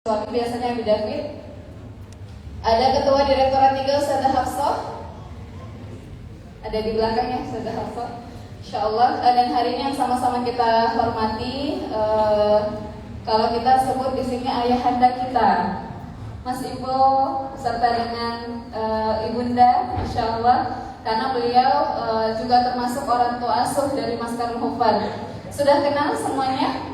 Suami biasanya Abi David. Ada Ketua Direktorat 3 Ustazah Hafsah. Ada di belakangnya Ustazah Hafsah, InsyaAllah. Dan hari ini yang sama-sama kita hormati, kalau kita sebut di sini ayahanda kita, Mas Ibo, serta dengan Ibunda, InsyaAllah, karena beliau juga termasuk orang tua asuh dari Mas Karun Hufad. Sudah kenal semuanya?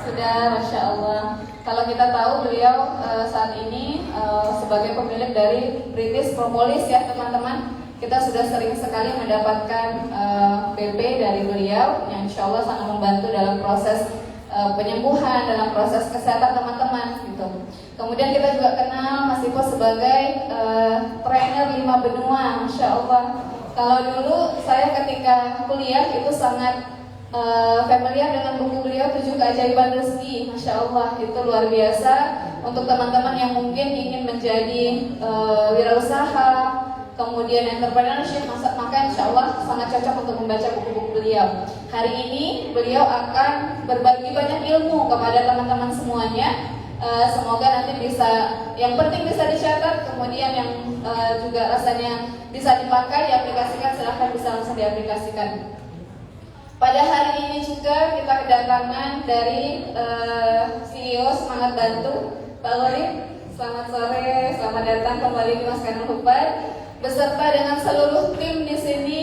Sudah, Masya Allah. Kalau kita tahu beliau saat ini sebagai pemilik dari British Propolis ya teman-teman. Kita sudah sering sekali mendapatkan BP dari beliau yang insya Allah sangat membantu dalam proses penyembuhan, dalam proses kesehatan teman-teman gitu. Kemudian kita juga kenal Mas Ipo sebagai trainer 5 benua, Masya Allah. Kalau dulu saya ketika kuliah itu sangat familiar dengan buku beliau 7 Keajaiban Rezeki, Masya Allah, itu luar biasa untuk teman-teman yang mungkin ingin menjadi wirausaha, kemudian entrepreneurship, maka Insya Allah sangat cocok untuk membaca buku-buku beliau. Hari ini beliau akan berbagi banyak ilmu kepada teman-teman semuanya. Semoga nanti bisa, yang penting bisa dicatat, kemudian yang juga rasanya bisa dipakai, diaplikasikan, silahkan bisa langsung diaplikasikan. Pada hari ini juga kita kedatangan dari CEO Semangat Bantu, Pak Lorif. Selamat sore, selamat datang kembali di Mas Karun Hufad, beserta dengan seluruh tim di sini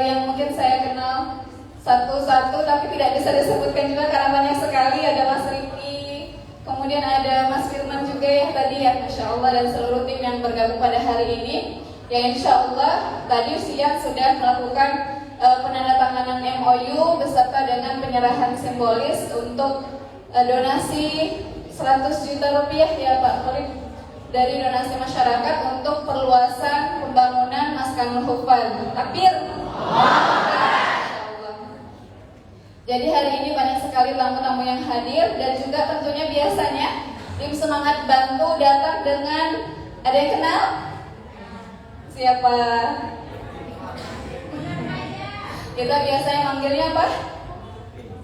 yang mungkin saya kenal satu-satu, tapi tidak bisa disebutkan juga karena banyak sekali. Ada Mas Riki, kemudian ada Mas Firman juga ya tadi ya, Masya Allah, dan seluruh tim yang bergabung pada hari ini, yang Insya Allah tadi siang sudah melakukan penandatanganan MOU beserta dengan penyerahan simbolis untuk donasi 100 juta rupiah ya Pak Khalid, dari donasi masyarakat untuk perluasan pembangunan Mas Karun Hufad. Takbir. Jadi hari ini banyak sekali tamu-tamu yang hadir, dan juga tentunya biasanya tim Semangat Bantu datang dengan, ada yang kenal? Siapa? Kita biasanya manggilnya apa?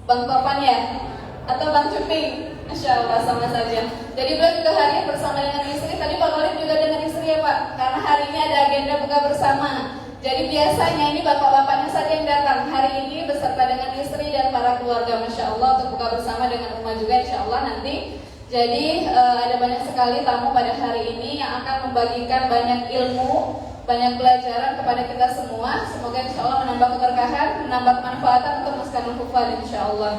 Bang Topan ya? Atau Bang Cuping? Masya Allah, sama saja. Jadi beliau juga hadir bersama dengan istri. Tadi Pak Khalid juga dengan istri ya Pak, karena hari ini ada agenda buka bersama. Jadi biasanya ini bapak-bapaknya saja yang datang. Hari ini beserta dengan istri dan para keluarga, Masya Allah, untuk buka bersama dengan rumah juga Insya Allah nanti. Jadi ada banyak sekali tamu pada hari ini yang akan membagikan banyak ilmu, banyak pelajaran kepada kita semua. Semoga Insya Allah menambah keberkahan, menambah kemanfaatan untuk Mas Karun Hufad Insya Allah.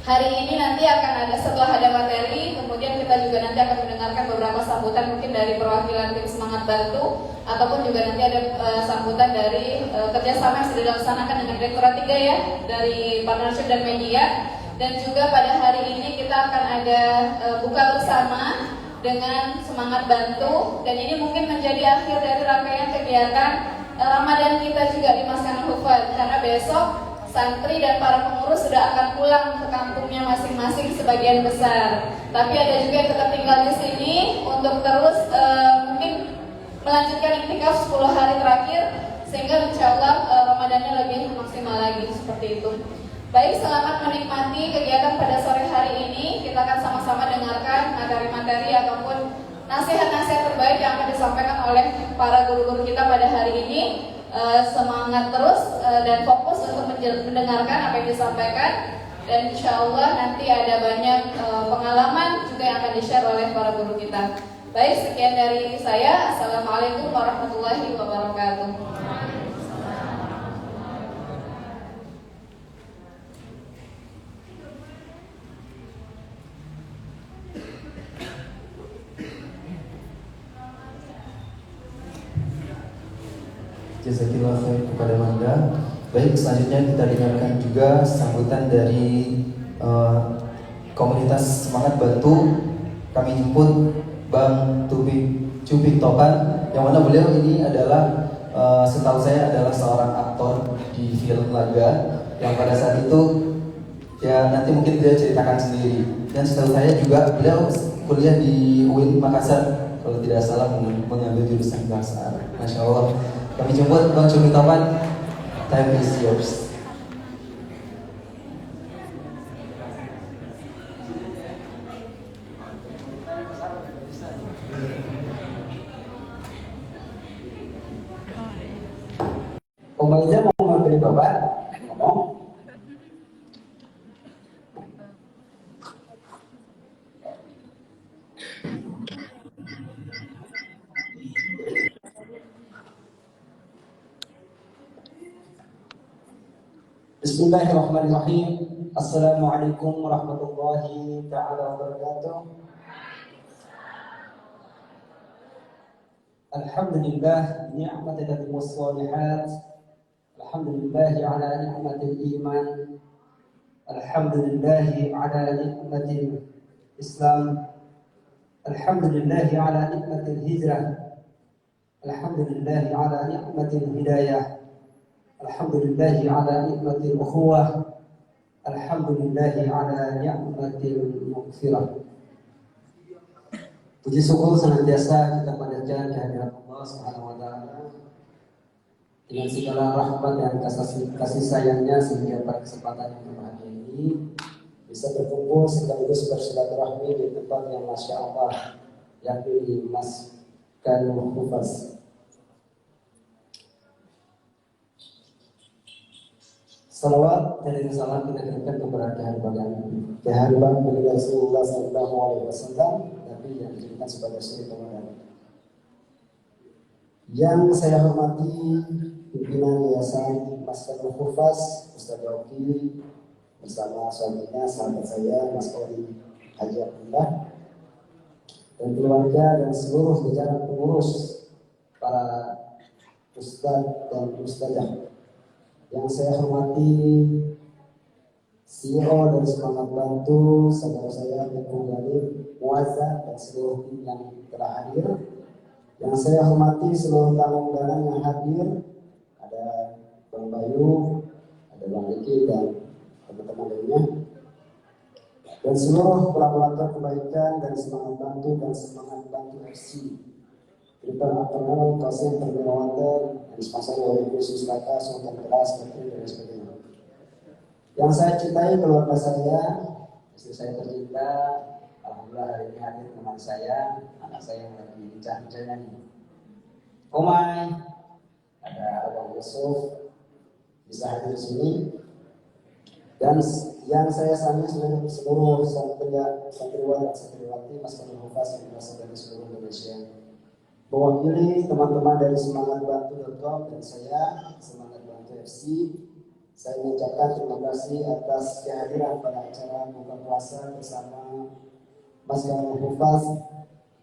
Hari ini nanti akan ada, setelah ada materi, kemudian kita juga nanti akan mendengarkan beberapa sambutan mungkin dari perwakilan tim Semangat Bantu, ataupun juga nanti ada sambutan dari kerjasama yang sudah dilaksanakan dengan Direktorat 3 ya, dari partnership dan media. Dan juga pada hari ini kita akan ada buka bersama dengan Semangat Bantu, dan ini mungkin menjadi akhir dari rangkaian kegiatan Ramadan kita juga di Mas Karun Hufad, karena besok santri dan para pengurus sudah akan pulang ke kampungnya masing-masing sebagian besar. Tapi ada juga yang tetap tinggal di sini untuk terus mungkin melanjutkan iktikaf 10 hari terakhir, sehingga insya Allah Ramadannya lebih maksimal lagi seperti itu. Baik, selamat menikmati kegiatan pada sore hari ini. Kita akan sama-sama dengarkan materi-materi ataupun nasihat-nasihat terbaik yang akan disampaikan oleh para guru-guru kita pada hari ini. Semangat terus dan fokus untuk mendengarkan apa yang disampaikan. Dan insya Allah nanti ada banyak pengalaman juga yang akan di-share oleh para guru kita. Baik, sekian dari saya. Assalamualaikum warahmatullahi wabarakatuh. Jazakillah khair kepada Manda. Baik, selanjutnya kita dengarkan juga sambutan dari komunitas Semangat Bantu. Kami jemput Bang Cuping Topan, yang mana beliau ini adalah setahu saya adalah seorang aktor di film Laga, yang pada saat itu ya nanti mungkin dia ceritakan sendiri. Dan setahu saya juga beliau kuliah di UIN Makassar, kalau tidak salah mengambil jurusan bahasa Arab. Masya Allah. Kami jemput Bang Cuping Topan. Time is yours. Bismillahirrahmanirrahim. Assalamualaikum warahmatullahi ta'ala wabarakatuh. Alhamdulillah ni'mati tatimus shalihat. Alhamdulillah ala ni'matil iman. Alhamdulillah ala ni'matil Islam. Alhamdulillah ala ni'matil hijrah. Alhamdulillah ala ni'matil hidayah. Alhamdulillah ala ni'matil ukhuwah. Alhamdulillah ala ni'matil maghfirah. Puji syukur senantiasa kita panjatkan kehadirat Allah Subhanahu wa taala dengan segala rahmat dan kasih sayangnya sehingga pada kesempatan yang berbahagia ini bisa berkumpul sekaligus bersilaturahmi di tempat yang masya Allah, yakni di Maskanul Hufaz. Salawat dan salam kita kirimkan kepada kehadiran Nabi Rasulullah Sallallahu Alaihi Wasallam, tapi yang dijadikan sebagai suri teladan. Yang saya hormati pimpinan Yayasan Maskanul Hufaz, Ustaz Yauki, bersama suaminya, sahabat saya, Mas Ori Haji Abdullah, dan keluarga dan seluruh jajaran pengurus, para ustaz dan ustazah. Yang saya hormati CEO dari Semangat Bantu, saudara saya Teguh Galib, Muazzam, dan seluruh tim yang telah hadir. Yang saya hormati seluruh tamu undangan yang hadir, ada Bang Bayu, ada Bang Eki, dan teman-teman lainnya, dan seluruh kolaborator kebaikan dari Semangat Bantu dan Semangat Bantu FC. Kita akan kasih pergerakan dan sponsor oleh khusus kakak, sultan kelas, menteri dan sebagainya. Yang saya cintai keluarga saya, istri saya tercinta, alhamdulillah hari ini hadir teman saya, anak saya yang lagi bincang-bincangnya nih. Omai, ada Abang Yusuf, bisa hadir di sini. Dan yang saya sangi seluruh santriwan dan santriwati Maskanul Hufaz yang berasal dari seluruh Indonesia. Mewakili teman-teman dari semangatbantu.com dan saya, Semangat Bantu FC, saya mengucapkan terima kasih atas kehadiran pada acara buka puasa bersama Maskanul Hufaz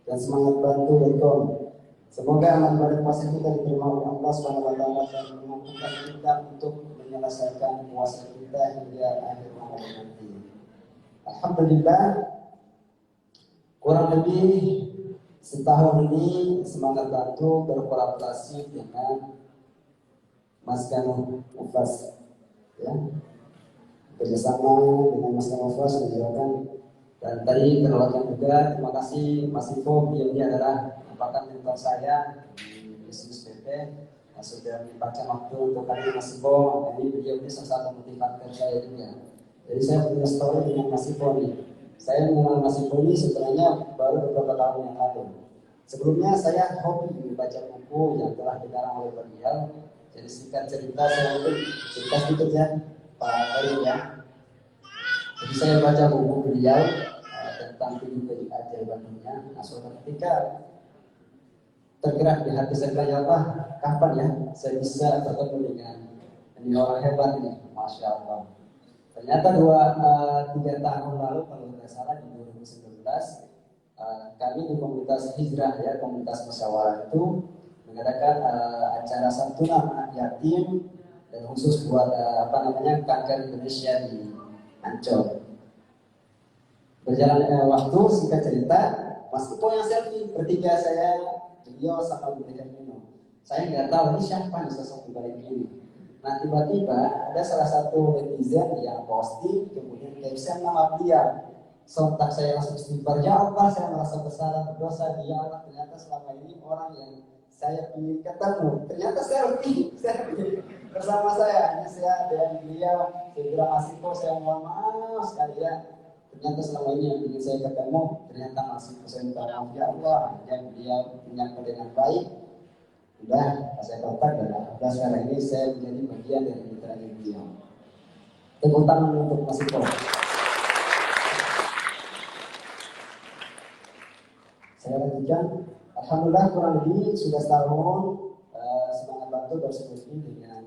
dan semangatbantu.com. Semoga amal ibadah puasa kita diterima oleh Allah Subhanahu wa taala dan memampukan kita untuk menyelesaikan puasa kita hingga akhir Ramadan nanti. Alhamdulillah, kurang lebih setahun ini Semangat Bantu berkolaborasi dengan Maskanul Hufaz, ya, kerjasama dengan Maskanul Hufaz menjalankan. Dan tadi terlewatkan juga, terima kasih Mas Ivo, dia adalah merupakan mentor saya di bisnis PT yang sudah membaca waktu untuk kali Mas Ivo. Ini beliau ini salah satu motivator saya juga. Jadi saya punya story dengan Mas Ivo nih. Saya mengenal Mas Ivo ini sebenarnya baru beberapa tahun yang lalu. Sebelumnya saya hobi membaca buku yang telah dikarang oleh beliau. Jadi singkat cerita saya itu cerita sedikit ya Pak Eri ya. Jadi saya baca buku beliau tentang kehidupan keajaiban dunia. Nah, suatu ketika tergerak di hati saya, ya Allah, kapan ya saya bisa bertemu dengan ini orang hebat ini, Masya Allah. Ternyata 3 tahun lalu kalau tidak salah di 2019 kami di komunitas hijrah ya, komunitas musyawarah itu mengadakan acara santunan anak yatim dan khusus buat kanker Indonesia di Ancol. Berjalan waktu, singkat cerita, Mas Ipo yang selfie bertiga saya, beliau sama Bu Nino. Saya nggak tahu ini siapa nih sosok di balik ini. Nah tiba-tiba ada salah satu netizen yang posting kemudian caption nama dia. Sontak saya langsung istighfar, ya Allah saya merasa bersalah berdosa, ya Allah ternyata selama ini orang yang saya ingin ketemu ternyata selfie bersama saya. Hanya saya dan beliau, saya bilang Mas Ipo saya mohon maaf sekali ya. Ternyata selama ini yang ingin saya ketemu ternyata masih saya minta maaf ya Allah. Dan beliau menyapa dengan baik. Sudah saya kontak dan alhamdulillah sekarang ini saya menjadi bagian dari mitra beliau. Tepuk tangan untuk Mas Ipo. Saya lanjutkan. Alhamdulillah kurang lebih sudah setahun Semangat Bantu bersekutu dengan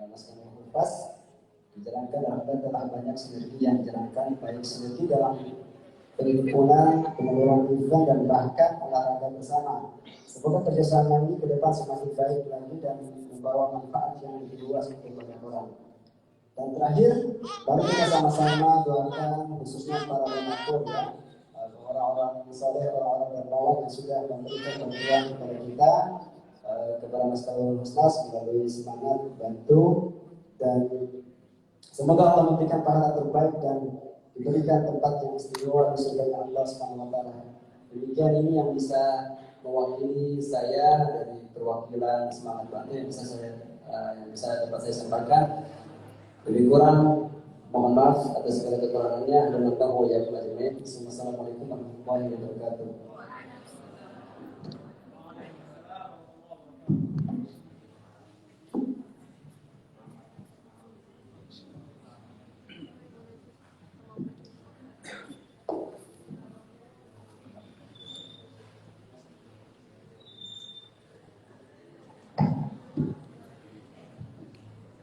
Maskanul Hufaz. dijalankan, alhamdulillah telah banyak sinergi yang dijalankan, baik sinergi dalam penghimpunan, pengelolaan event, dan bahkan olahraga bersama. Semoga kerjasama ini ke depan semakin baik lagi dan membawa manfaat yang lebih luas untuk banyak orang. Dan terakhir, mari kita sama-sama doakan khususnya para donatur ya, orang-orang soleh, orang-orang dermawan yang sudah memberikan bantuan kepada kita, kepada Maskawul Husnas melalui semangat bantu, dan semoga Allah memberikan pahala terbaik dan diberikan tempat yang istimewa di surga Allah Subhanahu wa taala. Demikian ini yang bisa mewakili saya dari perwakilan semangat bantu yang bisa dapat saya sampaikan. Lebih kurang mohon maaf atas segala kekurangannya dan tahu ya ajmain. Wassalamualaikum warahmatullahi wabarakatuh.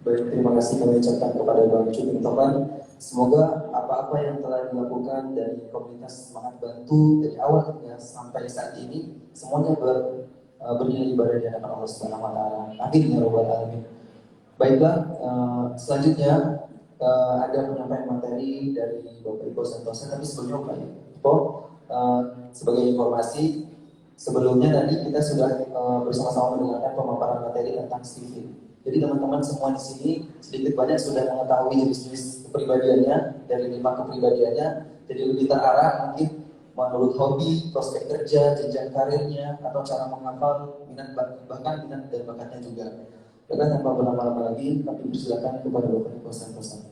Baik, terima kasih kami ucapkan kepada Bang Cuping Topan. Semoga apa-apa yang telah dilakukan dari komunitas Semangat Bantu dari awal hingga sampai saat ini semuanya bernilai ibadah di hadapan Allah Subhanahu wa taala. Amin ya rabbal alamin. Baiklah, selanjutnya ada penyampaian materi dari Bapak Ibu Santosa, tapi sebelumnya Pak Ibu sebagai informasi sebelumnya tadi kita sudah bersama-sama mendengarkan pemaparan materi tentang Stephen. Jadi teman-teman semua di sini sedikit banyak sudah mengetahui jenis-jenis kepribadiannya dari 5 kepribadiannya, jadi lebih terarah mungkin menurut hobi, prospek kerja, jenjang karirnya, atau cara menghafal, minat bahkan minat dan bakatnya juga. Dengan tanpa berlama-lama lagi, kami persilakan kepada Bapak Ibu Santosa.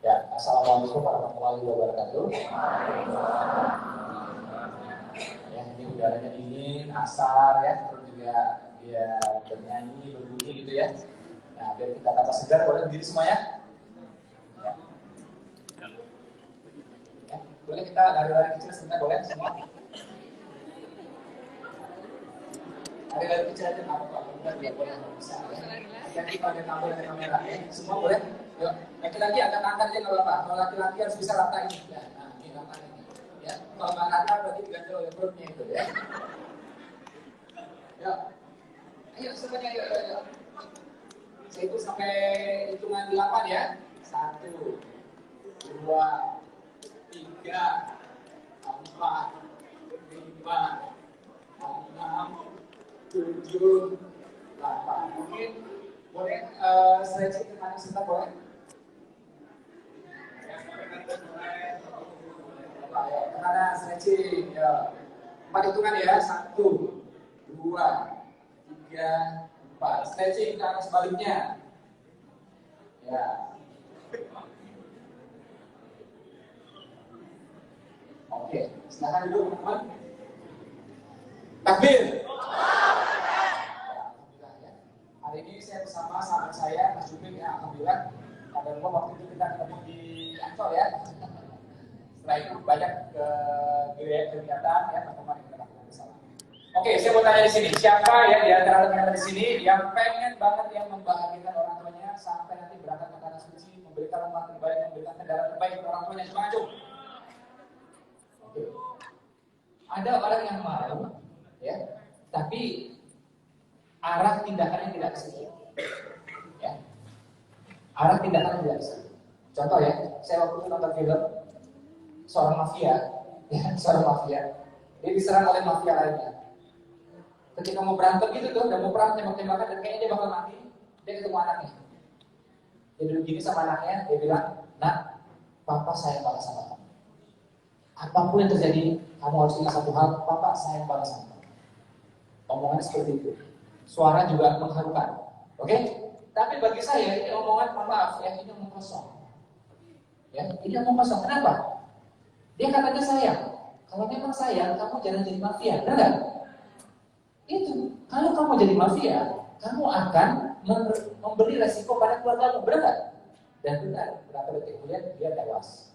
Ya, assalamualaikum warahmatullahi wabarakatuh. Ya, ini udaranya dingin, asar ya, terus juga dia bernyanyi, berbunyi gitu ya. Nah, biar kita tambah segar, boleh berdiri semua ya? Ya, boleh kita lari-lari kecil sebentar, boleh semua? Lari-lari kecil aja, nggak apa-apa, boleh, bisa ya. Yang kita ada kamera, ya. Semua boleh? Yuk, laki-laki agak angkat aja kalau apa? Kalau laki-laki harus bisa rata ini. Ya, nah, ini rata ini. Ya, kalau nggak rata berarti diganjel oleh perutnya itu ya. Ya, ayo semuanya yuk. Saya itu sampai hitungan 8 ya. 1, 2, 3, 4, 5, 6, 7, 8. Mungkin boleh stretching ke kanan sebentar boleh? Ke kanan stretching ya. 4 hitungan ya. 1, 2, 3, 4. Stretching ke arah sebaliknya. Ya. Oke, silakan dulu teman-teman. Takbir. Hari ini saya bersama sahabat saya, Mas Juping ya, alhamdulillah. Pada waktu itu kita ketemu di Ancol ya. Setelah itu banyak kegiatan ya, pertemuan yang kita lakukan bersama. Oke, saya mau tanya di sini, siapa ya di antara teman-teman di sini yang pengen banget yang membahagiakan orang tuanya sampai nanti berangkat ke tanah suci, memberikan rumah terbaik, memberikan kendaraan terbaik untuk orang tuanya, semangat Cuk. Oke. Ada orang yang mau, ya, tapi arah tindakannya tidak ke situ. Ya. Arah tindakannya tidak ke situ. Contoh ya, saya waktu itu nonton film seorang mafia, ya, seorang mafia. Dia diserang oleh mafia lainnya. Ketika mau berantem gitu tuh, udah mau perang tembak-tembakan dan kayaknya dia bakal mati, dia ketemu anaknya. Dia duduk gini sama anaknya, dia bilang, "Nak, papa sayang banget sama kamu. Apapun yang terjadi, kamu harus ingat satu hal, Papa sayang banget sama kamu. Omongan seperti itu. Suara juga mengharukan. Oke? Tapi bagi saya ini omongan, mohon maaf ya, ini omong kosong. Ya, ini omong kosong. Kenapa? Dia katanya sayang. Kalau memang sayang, kamu jangan jadi mafia, benar nggak? Itu. Kalau kamu jadi mafia, kamu akan memberi resiko pada keluargamu, benar nggak? Dan benar, berapa detik kemudian dia tewas.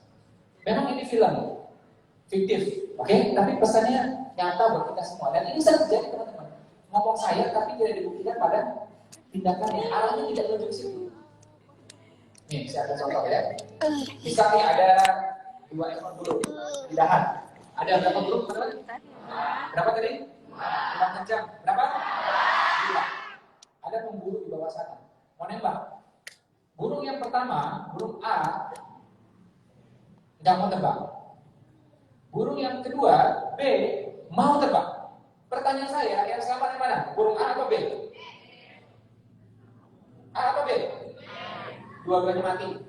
Memang ini film, fiktif, oke? Tapi pesannya nyata buat kita semua. Dan ini sering terjadi teman-teman. Ngomong saya, tapi tidak dibuktikan pada tindakan yang arahnya tidak menuju ke situ. Nih, saya ada contoh ya. Misal nih ada 2 ekor burung di dahan. Ada berapa burung teman-teman? Berapa tadi? 5 kencang. Berapa? 2. Ada pemburu di bawah sana. Mau nembak. Burung yang pertama, burung A, nggak mau terbang. Burung yang kedua, B, mau terbang. Pertanyaan saya, yang selamat yang mana? Burung A atau B? A atau B? Dua-duanya mati.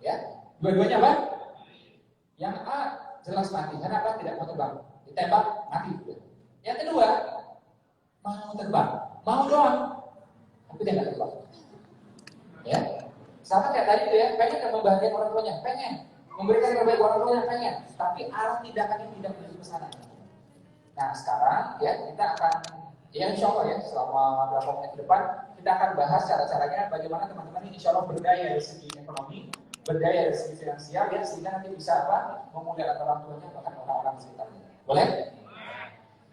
Ya, dua-duanya apa? Yang A jelas mati, karena apa? Tidak mau terbang. Ditembak, mati. Yang kedua, mau terbang. Mau doang, tapi dia nggak terbang. Ya, sama kayak tadi itu ya, pengen kan membahagiakan orang tuanya, pengen memberikan terbaik orang tuanya, pengen, tapi arah tindakannya tidak menuju ke sana. Nah sekarang ya kita akan, ya insya Allah ya selama beberapa menit ke depan kita akan bahas cara-caranya bagaimana teman-teman ini insya Allah berdaya dari segi ekonomi, berdaya dari segi finansial ya, sehingga nanti bisa apa memuliakan orang tuanya bahkan orang-orang sekitarnya. Boleh?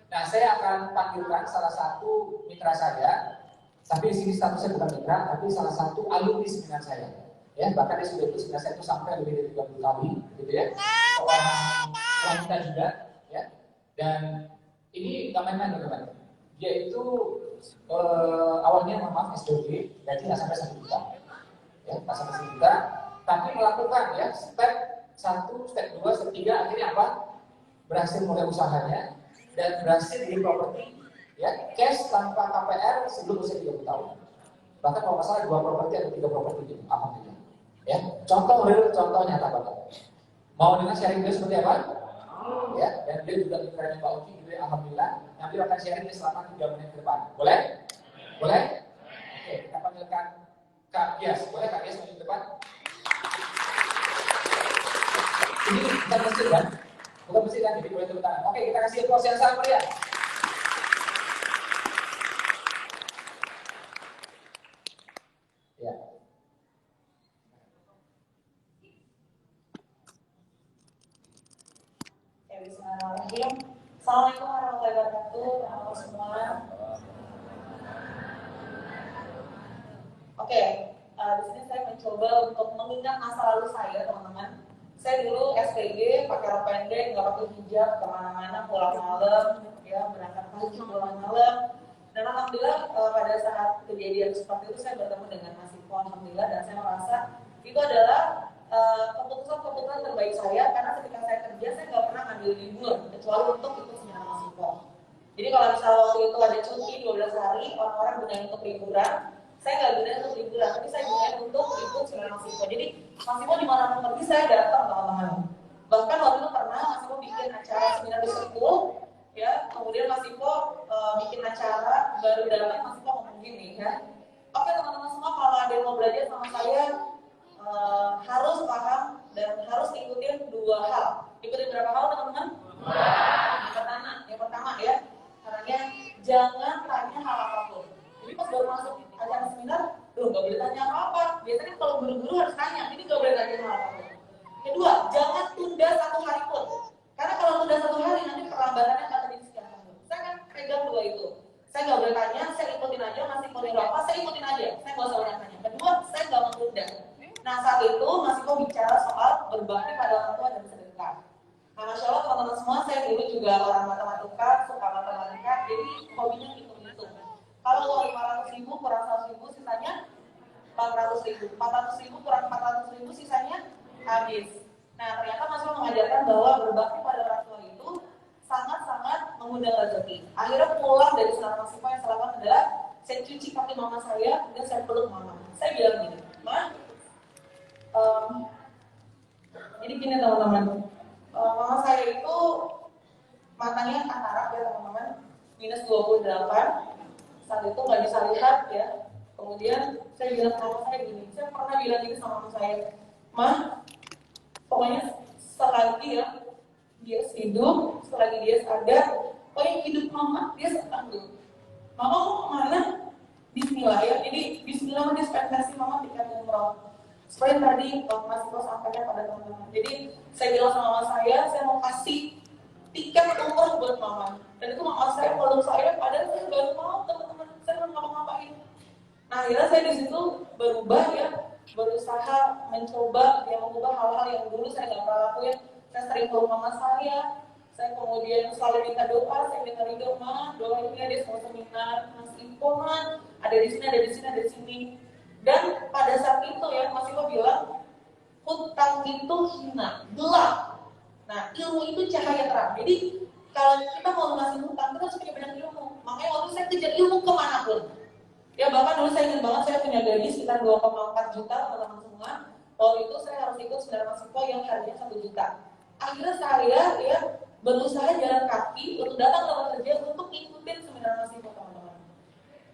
Nah saya akan panggilkan salah satu mitra saya. Tapi di sini statusnya bukan mitra, tapi salah satu alumni seminar saya. Ya, bahkan dia sudah ikut seminar saya itu sampai lebih dari 30 kali, gitu ya. Orang wanita juga, ya. Dan ini nggak main-main teman-teman. Dia itu awalnya mohon maaf SPG, gaji nggak sampai 1 juta, ya, nggak sampai 1 juta. Tapi melakukan ya step 1, step 2, step 3, akhirnya apa? Berhasil mulai usahanya dan berhasil di properti. Ya, cash tanpa KPR sebelum usia 30 tahun. Bahkan kalau masalah 2 properti atau 3 properti gitu, alhamdulillah. Ya, contoh real, contoh nyata banget. Mau dengar sharing dia seperti apa? Ya, dan dia juga mitranya Mbak Uki, gitu ya, alhamdulillah. Nanti akan sharing dia selama 3 menit ke depan. Boleh? Boleh? Oke, kita panggilkan Kak Gias. Boleh Kak Gias maju ke depan? Ini bukan mesin kan? Bukan mesin kan? Jadi boleh tepuk tangan. Oke, kita kasih applause yang sangat meriah. Ya. Bismillahirrahmanirrahim. Assalamualaikum warahmatullahi wabarakatuh. Halo semua. Oke, di sini saya mencoba untuk mengingat masa lalu saya, teman-teman. Saya dulu SPG, pakai rok pendek, nggak pakai hijab, kemana-mana, pulang malam, ya berangkat pagi, pulang malam. Dan alhamdulillah pada saat kejadian seperti itu saya bertemu dengan Mas Iko, alhamdulillah, dan saya merasa itu adalah keputusan terbaik saya, karena ketika saya kerja saya nggak pernah ngambil libur kecuali untuk ikut seminar Mas Iko. Jadi kalau misalnya waktu itu ada cuti 12 hari, orang-orang gunain untuk liburan, saya nggak gunain untuk liburan, tapi saya gunain untuk ikut seminar Mas Iko. Jadi Mas Iko dimanapun pergi saya datang, teman-teman. Bahkan waktu itu pernah Mas Iko bikin acara seminar di Sentul, ya, kemudian Mas Iko bikin acara, baru datang Mas Iko ngomong gini ya, oke teman-teman semua, kalau ada yang mau belajar sama saya harus paham dan harus ikutin 2 hal. Ikutin berapa hal teman-teman? Yang pertama ya, caranya jangan tanya hal apapun. Jadi pas baru masuk acara seminar, nggak boleh tanya apa-apa. Biasanya kalau guru-guru harus tanya, ini nggak boleh tanya hal apapun. Kedua, jangan tunda 1 hari pun. Karena kalau tunda 1 hari nanti perlambatannya akan terjadi sekian tahun. Saya kan pegang 2 itu. Saya nggak boleh tanya, saya ikutin aja, masih ikutin apa, saya ikutin aja. Saya nggak usah banyak-tanya. Kedua, saya nggak mau tunda. Nah saat itu Mas Iko bicara soal berbakti pada orang tua dan sedekah. Nah Masya Allah teman-teman semua, saya dulu juga orang matematika, suka matematika, jadi hobinya hitung-hitung. Kalau uang 500.000 kurang 100.000 sisanya 400.000, 400.000 kurang 400.000 sisanya habis. Nah ternyata Mas Iko mengajarkan bahwa berbakti pada orang tua itu sangat-sangat mengundang rezeki. Akhirnya pulang dari seminar Mas Iko yang selama adalah saya cuci kaki mama saya dan saya peluk mama. Saya bilang gini, Ma, jadi gini teman-teman, Mama saya itu matanya katarak ya teman-teman, minus 28. Saat itu nggak bisa lihat ya. Kemudian saya bilang sama mama saya gini, saya pernah bilang gini sama mama saya, "Mah, pokoknya selagi ya dia hidup, selagi dia sadar, pokoknya hidup mama dia senang dulu. Mama mau kemana? Bismillah ya. Jadi Bismillah dispensasi mama tiket umroh. Seperti tadi Mas Iko sampaikan pada teman-teman. Jadi saya bilang sama mama saya mau kasih tiket umroh buat mama. Dan itu mama saya kalau saya, padahal saya baru mau teman-teman, saya belum ngapa-ngapain. Nah akhirnya saya di situ berubah ya, berusaha mencoba ya mengubah hal-hal yang dulu saya nggak pernah lakuin. Saya sering ke mama saya kemudian selalu minta doa, saya minta ridho, "Ma, doain ya dia semua seminar, Mas Iko man, ada di sini, ada di sini, ada di sini." Dan pada saat itu ya Mas Iko bilang, hutang itu hina, gelap. Nah ilmu itu cahaya terang. Jadi kalau kita mau ngasih hutang, kita harus punya banyak ilmu. Makanya waktu saya kejar ilmu kemanapun. Ya bahkan dulu saya ingin banget saya punya gaji sekitar 2,4 juta teman-teman semua. Waktu itu saya harus ikut seminar Mas Iko yang harganya 1 juta. Akhirnya saya ya berusaha jalan kaki untuk datang ke tempat kerja untuk ikutin seminar Mas Iko teman-teman.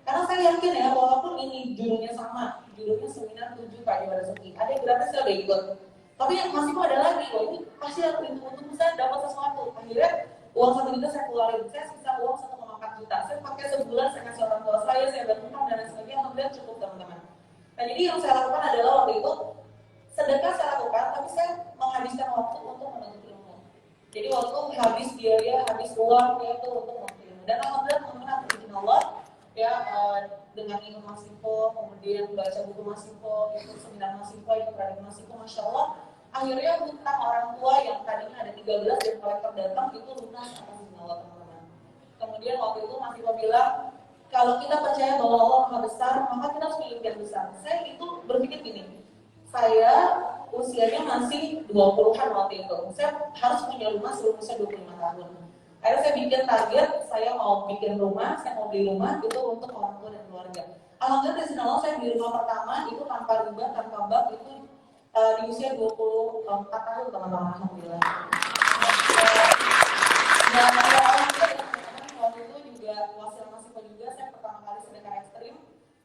Karena saya yakin ya walaupun ini judulnya sama, judulnya seminar 7 Pak Ibadah Suki, ada yang gratis saya udah ikut. Tapi yang Mas Iko ada lagi loh, ini pasti aku untuk saya dapat sesuatu. Akhirnya uang 1 juta saya keluarin, saya sisa uang 1,4 juta. Saya pakai sebulan, saya kasih orang tua saya bantukan dan sebagainya, alhamdulillah cukup teman-teman. Nah jadi yang saya lakukan adalah waktu itu sedekah saya lakukan, tapi saya menghabiskan waktu untuk menuntut ilmu. Jadi waktu habis biaya, habis uang ya itu untuk menuntut ilmu. Dan alhamdulillah teman-teman aku izin Allah ya dengan ikut Mas Iko, kemudian baca buku Mas Iko, ikut seminar Mas Iko, ikut radit Mas Iko, Masya Allah. Akhirnya hutang orang tua yang tadinya ada 13 dan kolektor datang itu lunas atas izin Allah teman-teman. Kemudian waktu itu Mas Iko bilang, kalau kita percaya bahwa Allah Maha Besar, maka kita harus punya impian besar. Saya itu berpikir gini, saya usianya masih 20-an waktu itu. Saya harus punya rumah sebelum usia 25 tahun. Akhirnya saya bikin target, saya mau bikin rumah, saya mau beli rumah itu untuk orang tua dan keluarga. Alhamdulillah dari sana saya beli rumah pertama itu tanpa riba, tanpa bank itu di usia 24 tahun teman-teman. Alhamdulillah. Dan waktu itu juga hasil Mas Iko juga saya pertama kali sedekah ekstrim.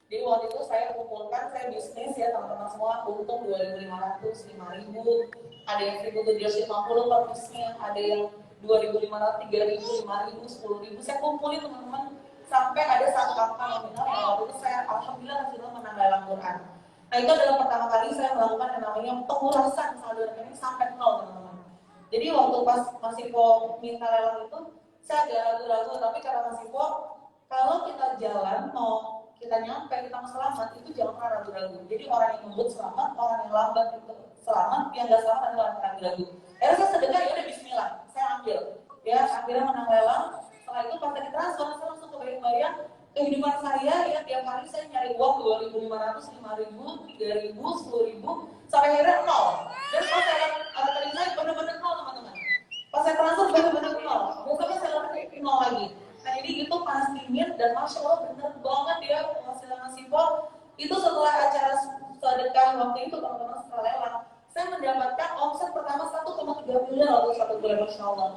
Jadi waktu itu saya kumpulkan, saya bisnis ya teman-teman semua, untung 2.500, 5.000, ada yang 1.750 per bisnisnya, ada yang 2.500, 3.000, 5.000, 10.000, saya kumpulin teman-teman sampai ada satu angka nominal yang waktu itu saya alhamdulillah hasilnya menang lelang Quran. Nah itu adalah pertama kali saya melakukan yang namanya pengurasan saldo rekening sampai 0 teman-teman. Jadi waktu pas Mas Iko minta lelang itu, saya agak ragu-ragu, tapi karena Mas Iko, kalau kita jalan mau kita nyampe, kita mau selamat, itu jangan pernah ragu-ragu. Jadi orang yang ngebut selamat, orang yang lambat itu selamat, yang gak selamat adalah orang yang ragu-ragu. Akhirnya saya sedekah, ya udah bismillah, saya ambil. Ya, akhirnya menang lelang. Setelah itu pas tadi transfer, saya langsung kebayang-bayang kehidupan saya, ya tiap hari saya nyari uang 2.500, 5.000, 3.000, 10.000, sampai akhirnya 0. Dan pas saya tadi saya benar-benar 0 teman-teman. Pas saya transfer benar-benar 0. Besoknya saya lakukan 0 lagi. Nah jadi itu panas dingin dan Masya Allah bener banget ya hasilnya Mas Iko. Itu setelah acara sedekah waktu itu teman-teman setelah lelang, saya mendapatkan omset pertama 1,3 miliar waktu 1 bulan Masya Allah.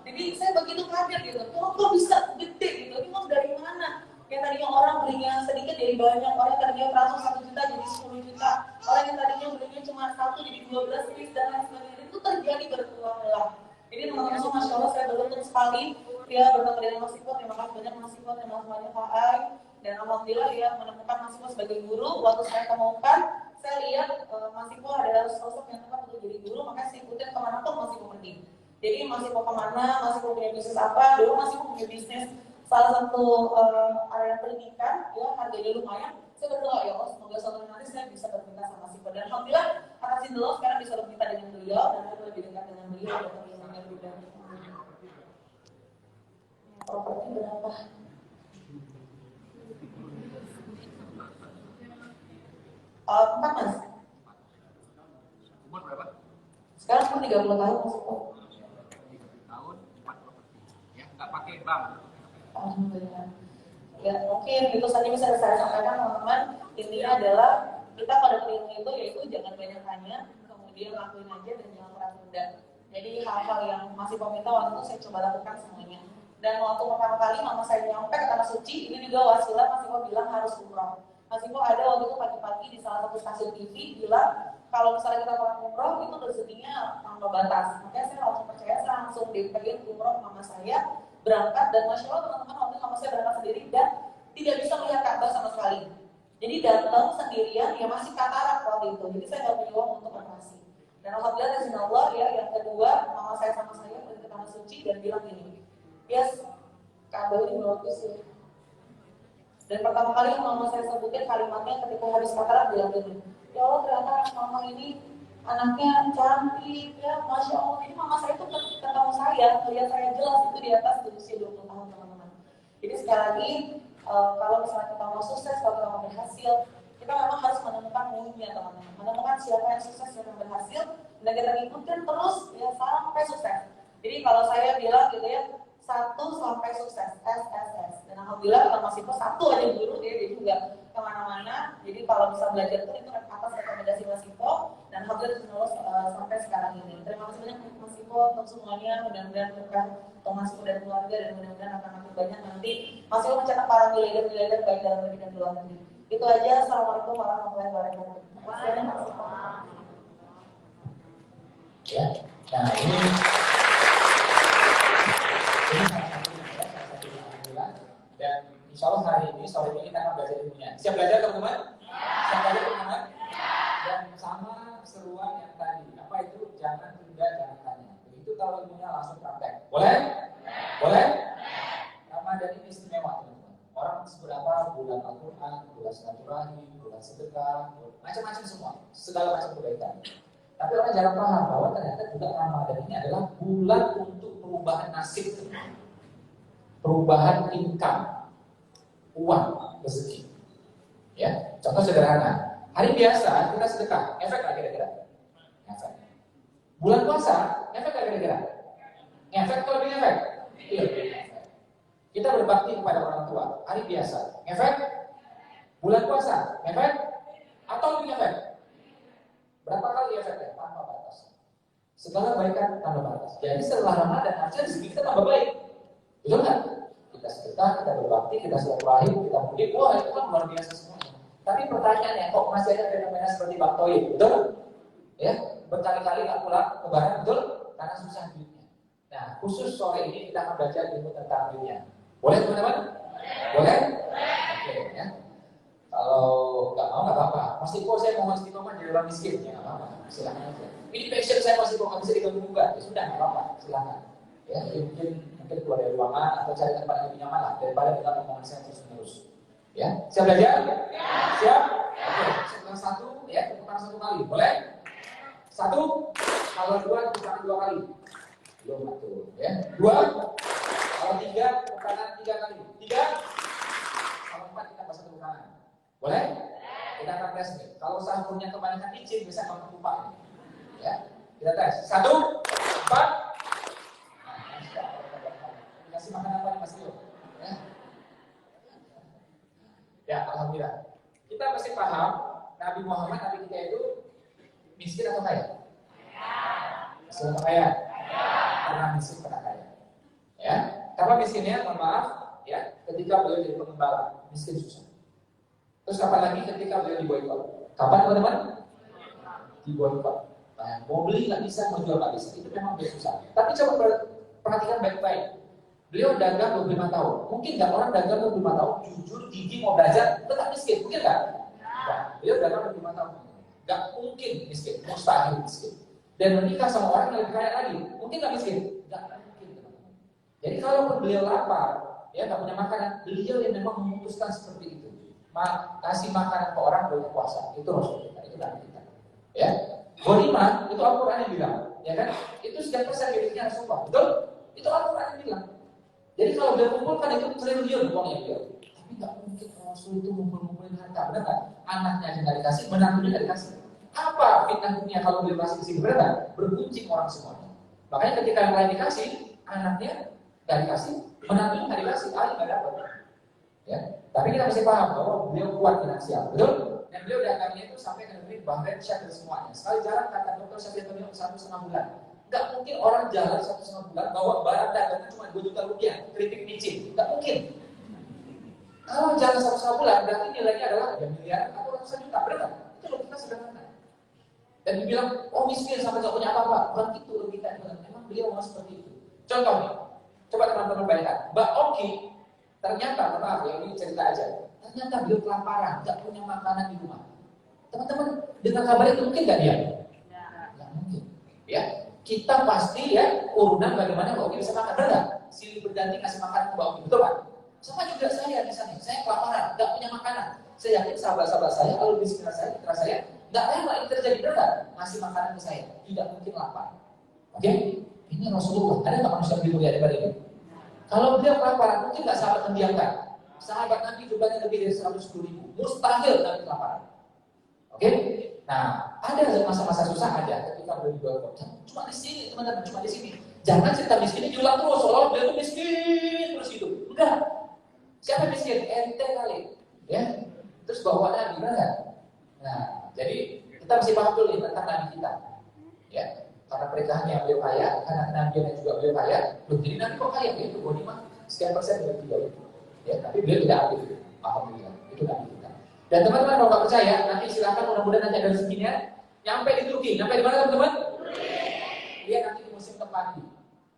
Jadi saya begitu kaget gitu, kok bisa gede gitu, ini uang dari mana? Yang tadinya orang belinya sedikit jadi banyak, orang yang tadinya transfer 1 juta jadi 10 juta, orang yang tadinya belinya cuma 1 jadi 12 piece dan lain sebagainya, itu terjadi berulang-ulang. Jadi teman-teman semua Masya Allah saya beruntung sekali ya bertemu dengan Mas Iko, terima kasih banyak Mas Iko, terima kasih banyak Pak Ai. Dan alhamdulillah ya menemukan Mas Iko sebagai guru. Waktu saya temukan, saya lihat Mas Iko adalah sosok yang tepat untuk jadi guru, makanya saya ikutin kemana pun Mas Iko pergi. Jadi Mas Iko kemana, Mas Iko punya bisnis apa, dulu Mas Iko punya bisnis salah satu area pendidikan, ya harganya lumayan. Saya berdoa ya Allah, semoga suatu nanti saya bisa berminta sama Mas Iko. Dan alhamdulillah atas izin Allah sekarang bisa berminta dengan beliau dan saya lebih dekat dengan beliau dan ilmunya lebih banyak. Properti berapa? Empat Mas. Umur berapa? Sekarang umur 30 tahun Mas Iko. Tahun 4 properti. Ya, nggak pakai bank. Alhamdulillah. Ya mungkin itu saja bisa saya sampaikan teman-teman. Intinya adalah kita pada ilmu itu yaitu jangan banyak tanya, kemudian lakuin aja dan jangan pernah tunda. Jadi hal-hal yang masih peminta waktu itu saya coba lakukan semuanya. Dan waktu pertama kali mama saya nyampe ke tanah suci, ini juga wasilah Mas Iko bilang harus umroh. Mas Iko ada waktu itu pagi-pagi di salah satu stasiun TV bilang kalau misalnya kita pernah umroh itu rezekinya tanpa batas. Makanya saya langsung percaya, saya langsung dipegang umroh mama saya berangkat dan masya Allah teman-teman waktu itu mama saya berangkat sendiri dan tidak bisa melihat Ka'bah sama sekali. Jadi datang sendirian, ya masih katarak waktu itu. Jadi saya nggak punya uang untuk operasi. Dan alhamdulillah dari Allah ya, yang kedua mama saya sama saya pergi ke tanah suci dan bilang gini, yes, Ka'bah ini bagus ya. Dan pertama kali mama saya sebutin kalimatnya ketika habis katarak bilang gini, ya Allah ternyata mama ini anaknya cantik ya, masya Allah. Jadi mama saya tuh ketemu saya, melihat saya jelas itu di atas usia 20 tahun teman-teman. Jadi sekali lagi kalau misalnya kita mau sukses, kalau kita mau berhasil, kita memang harus menemukan muhimnya teman-teman. Menemukan siapa yang sukses, siapa yang berhasil, dan kita ikutin terus ya sampai sukses. Jadi kalau saya bilang gitu ya, 1 sampai sukses, SSS. Dan alhamdulillah kalau Mas Iko 1 aja guru dia juga kemana-mana. Jadi kalau bisa belajar itu atas rekomendasi Mas Iko dan alhamdulillah terus sampai sekarang ini. Terima kasih banyak Mas Iko untuk semuanya. Mudah-mudahan berkah untuk Mas Iko dan keluarga dan mudah-mudahan akan makin banyak nanti Mas Iko mencetak para miliarder baik dalam negeri dan luar negeri. Itu aja. Assalamualaikum warahmatullahi wabarakatuh. Ya, nah ini dan insya Allah hari ini sore ini kita akan belajar ilmunya. Siap belajar teman-teman? Siap belajar teman-teman? Dan sama seruan yang tadi, apa itu? Jangan tunda, jangan tanya. Begitu tahu ilmunya langsung praktek. Boleh? Boleh? Ramadan ini istimewa teman-teman. Orang seberapa bulan Al-Quran, bulan silaturahmi, bulan sedekah, macam-macam semua, segala macam kebaikan. Tapi orang jarang paham bahwa ternyata juga Ramadan ini adalah bulan untuk perubahan nasib, perubahan income, uang, rezeki. Ya, contoh sederhana. Hari biasa kita sedekah, efek nggak kira-kira? Efek. Bulan puasa, efek nggak kira-kira? Efek atau lebih efek? Iya. Kita berbakti kepada orang tua, hari biasa, efek. Bulan puasa, efek atau lebih efek? Berapa kali efeknya? Tanpa batas. Segala kebaikan tanpa batas. Jadi setelah Ramadan, harusnya rezeki kita tambah baik. Betul nggak? Kita sedekah, kita berbakti, kita silaturahim, kita mudik, wah itu kan luar biasa semuanya. Tapi pertanyaannya, kok masih ada fenomena seperti Bang Toyib? Betul? Ya, berkali-kali nggak pulang lebaran, betul? Karena susah duitnya. Nah, khusus sore ini kita akan belajar ilmu tentang duitnya. Boleh teman-teman? Boleh? Oke, ya. Kalau nggak mau nggak apa-apa. Pasti kok saya mau istiqomah jadi orang miskin, ya nggak apa-apa. Silakan aja. Ini passion saya masih kok nggak bisa diganggu gugat, ya sudah nggak apa-apa. Silakan. Ya, mungkin keluar dari ruangan atau cari tempat yang lebih nyaman lah daripada dengan omongan saya terus-menerus. Ya, siap belajar? Ya. Siap? Oke, setelah 1 ya, tepukan 1 kali, boleh? 1, kalau 2 tepukan 2 kali. Belum betul, ya. 2, kalau 3 tepukan 3 kali. 3, kalau 4 kita bahas tepukan. Boleh? Kita akan tes nih. Kalau sahurnya kebanyakan izin, bisa kamu lupa. Ya, kita tes. 1, 4. Kasih makan apa nih Mas Tio? Ya, alhamdulillah. Kita mesti paham Nabi Muhammad, Nabi kita itu miskin atau kaya? Miskin atau kaya? Karena miskin pernah kaya. Ya, karena miskinnya, mohon maaf, ya, ketika beliau jadi pengembala, miskin susah. Terus kapan lagi ketika beliau diboykot? Kapan teman-teman? Diboykot. Nah, mau beli nggak bisa, mau jual nggak bisa. Itu memang dia susah. Tapi coba perhatikan baik-baik. Beliau dagang 25 tahun. Mungkin nggak orang dagang 25 tahun, jujur, gigi, mau belajar, tetap miskin. Mungkin nggak? Nah, beliau dagang 25 tahun. Nggak mungkin miskin, mustahil miskin. Dan menikah sama orang yang lebih kaya lagi. Mungkin nggak miskin? Nggak mungkin. Jadi kalau beliau lapar, ya nggak punya makanan, beliau yang memang memutuskan seperti itu. Kasih makanan ke orang boleh puasa. Itu Rasul kita, itu Nabi kita. Ya, Ghanimah itu Al-Quran yang bilang, ya kan? Itu sekian persen miliknya Rasulullah. Betul? Itu Al-Quran yang bilang. Jadi kalau dia kumpulkan itu triliun uangnya dia. Tapi nggak mungkin Rasul itu ngumpulin harta, benar nggak? Anaknya nggak dikasih, menantunya nggak dikasih. Apa fitnah dunia kalau beliau kasih kesini, benar nggak? Berkuncing orang semuanya. Makanya ketika yang lain dikasih, anaknya nggak dikasih, menantunya nggak dikasih, nggak dapat. Ya, tapi kita mesti paham bahwa beliau kuat finansial, betul? Dan beliau dagangnya itu sampai ke negeri Bahrain, Syekh dan semuanya. Sekali jalan kata dokter Syekh 1,5 bulan. Nggak mungkin orang jalan 1,5 bulan bawa barang dagangan cuma 2 juta rupiah, keripik micin. Nggak mungkin. Kalau jalan 1,5 bulan berarti nilainya adalah 3 miliar atau ratusan juta, benar? Itu logika sederhana. Dan dibilang, oh miskin sampai nggak punya apa-apa. Bukan itu logikanya. Memang beliau mau seperti itu. Contoh nih, coba teman-teman bayangkan, Mbak Oki ternyata, maaf ya ini cerita aja, ternyata beliau kelaparan, nggak punya makanan di rumah. Teman-teman dengar kabar itu mungkin nggak dia? Nggak mungkin. Ya, kita pasti ya urunan bagaimana Mbak Oki bisa makan, benar? Silih berganti kasih makan ke Mbak Oki, betul kan? Sama juga saya misalnya, saya kelaparan, nggak punya makanan. Saya yakin sahabat-sahabat saya kalau di sekitar saya, mitra saya, nggak rela ini terjadi, benar? Ngasih makanan ke saya, tidak mungkin lapar. Oke? Ini Rasulullah, ada nggak manusia begitu ya daripada ini? Kalau beliau kelaparan, mungkin nggak sahabat mendiamkan. Sahabat Nabi jumlahnya lebih dari 110.000. Mustahil Nabi kelaparan. Oke? Nah, ada masa-masa susah ada ketika beliau dibawa ke cuma di sini, teman-teman, cuma di sini. Jangan cerita miskin diulang terus, seolah beliau itu miskin terus itu. Enggak. Siapa miskin? Ente kali. Ya. Terus bawa Nabi, benar? Nah, jadi kita mesti paham dulu tentang Nabi kita. Ya. Karena pernikahannya beliau kaya, karena Nabi yang juga beliau kaya, jadi Nabi kok kaya? Itu boni mah sekian persen dari beliau. Ya, tapi beliau tidak aktif. Alhamdulillah, itu Nabi kita. Dan teman-teman kalau nggak percaya, nanti silakan mudah-mudahan nanti ada rezekinya, nyampe di Turki, nyampe di mana teman-teman? Dia nanti di musim terpadu.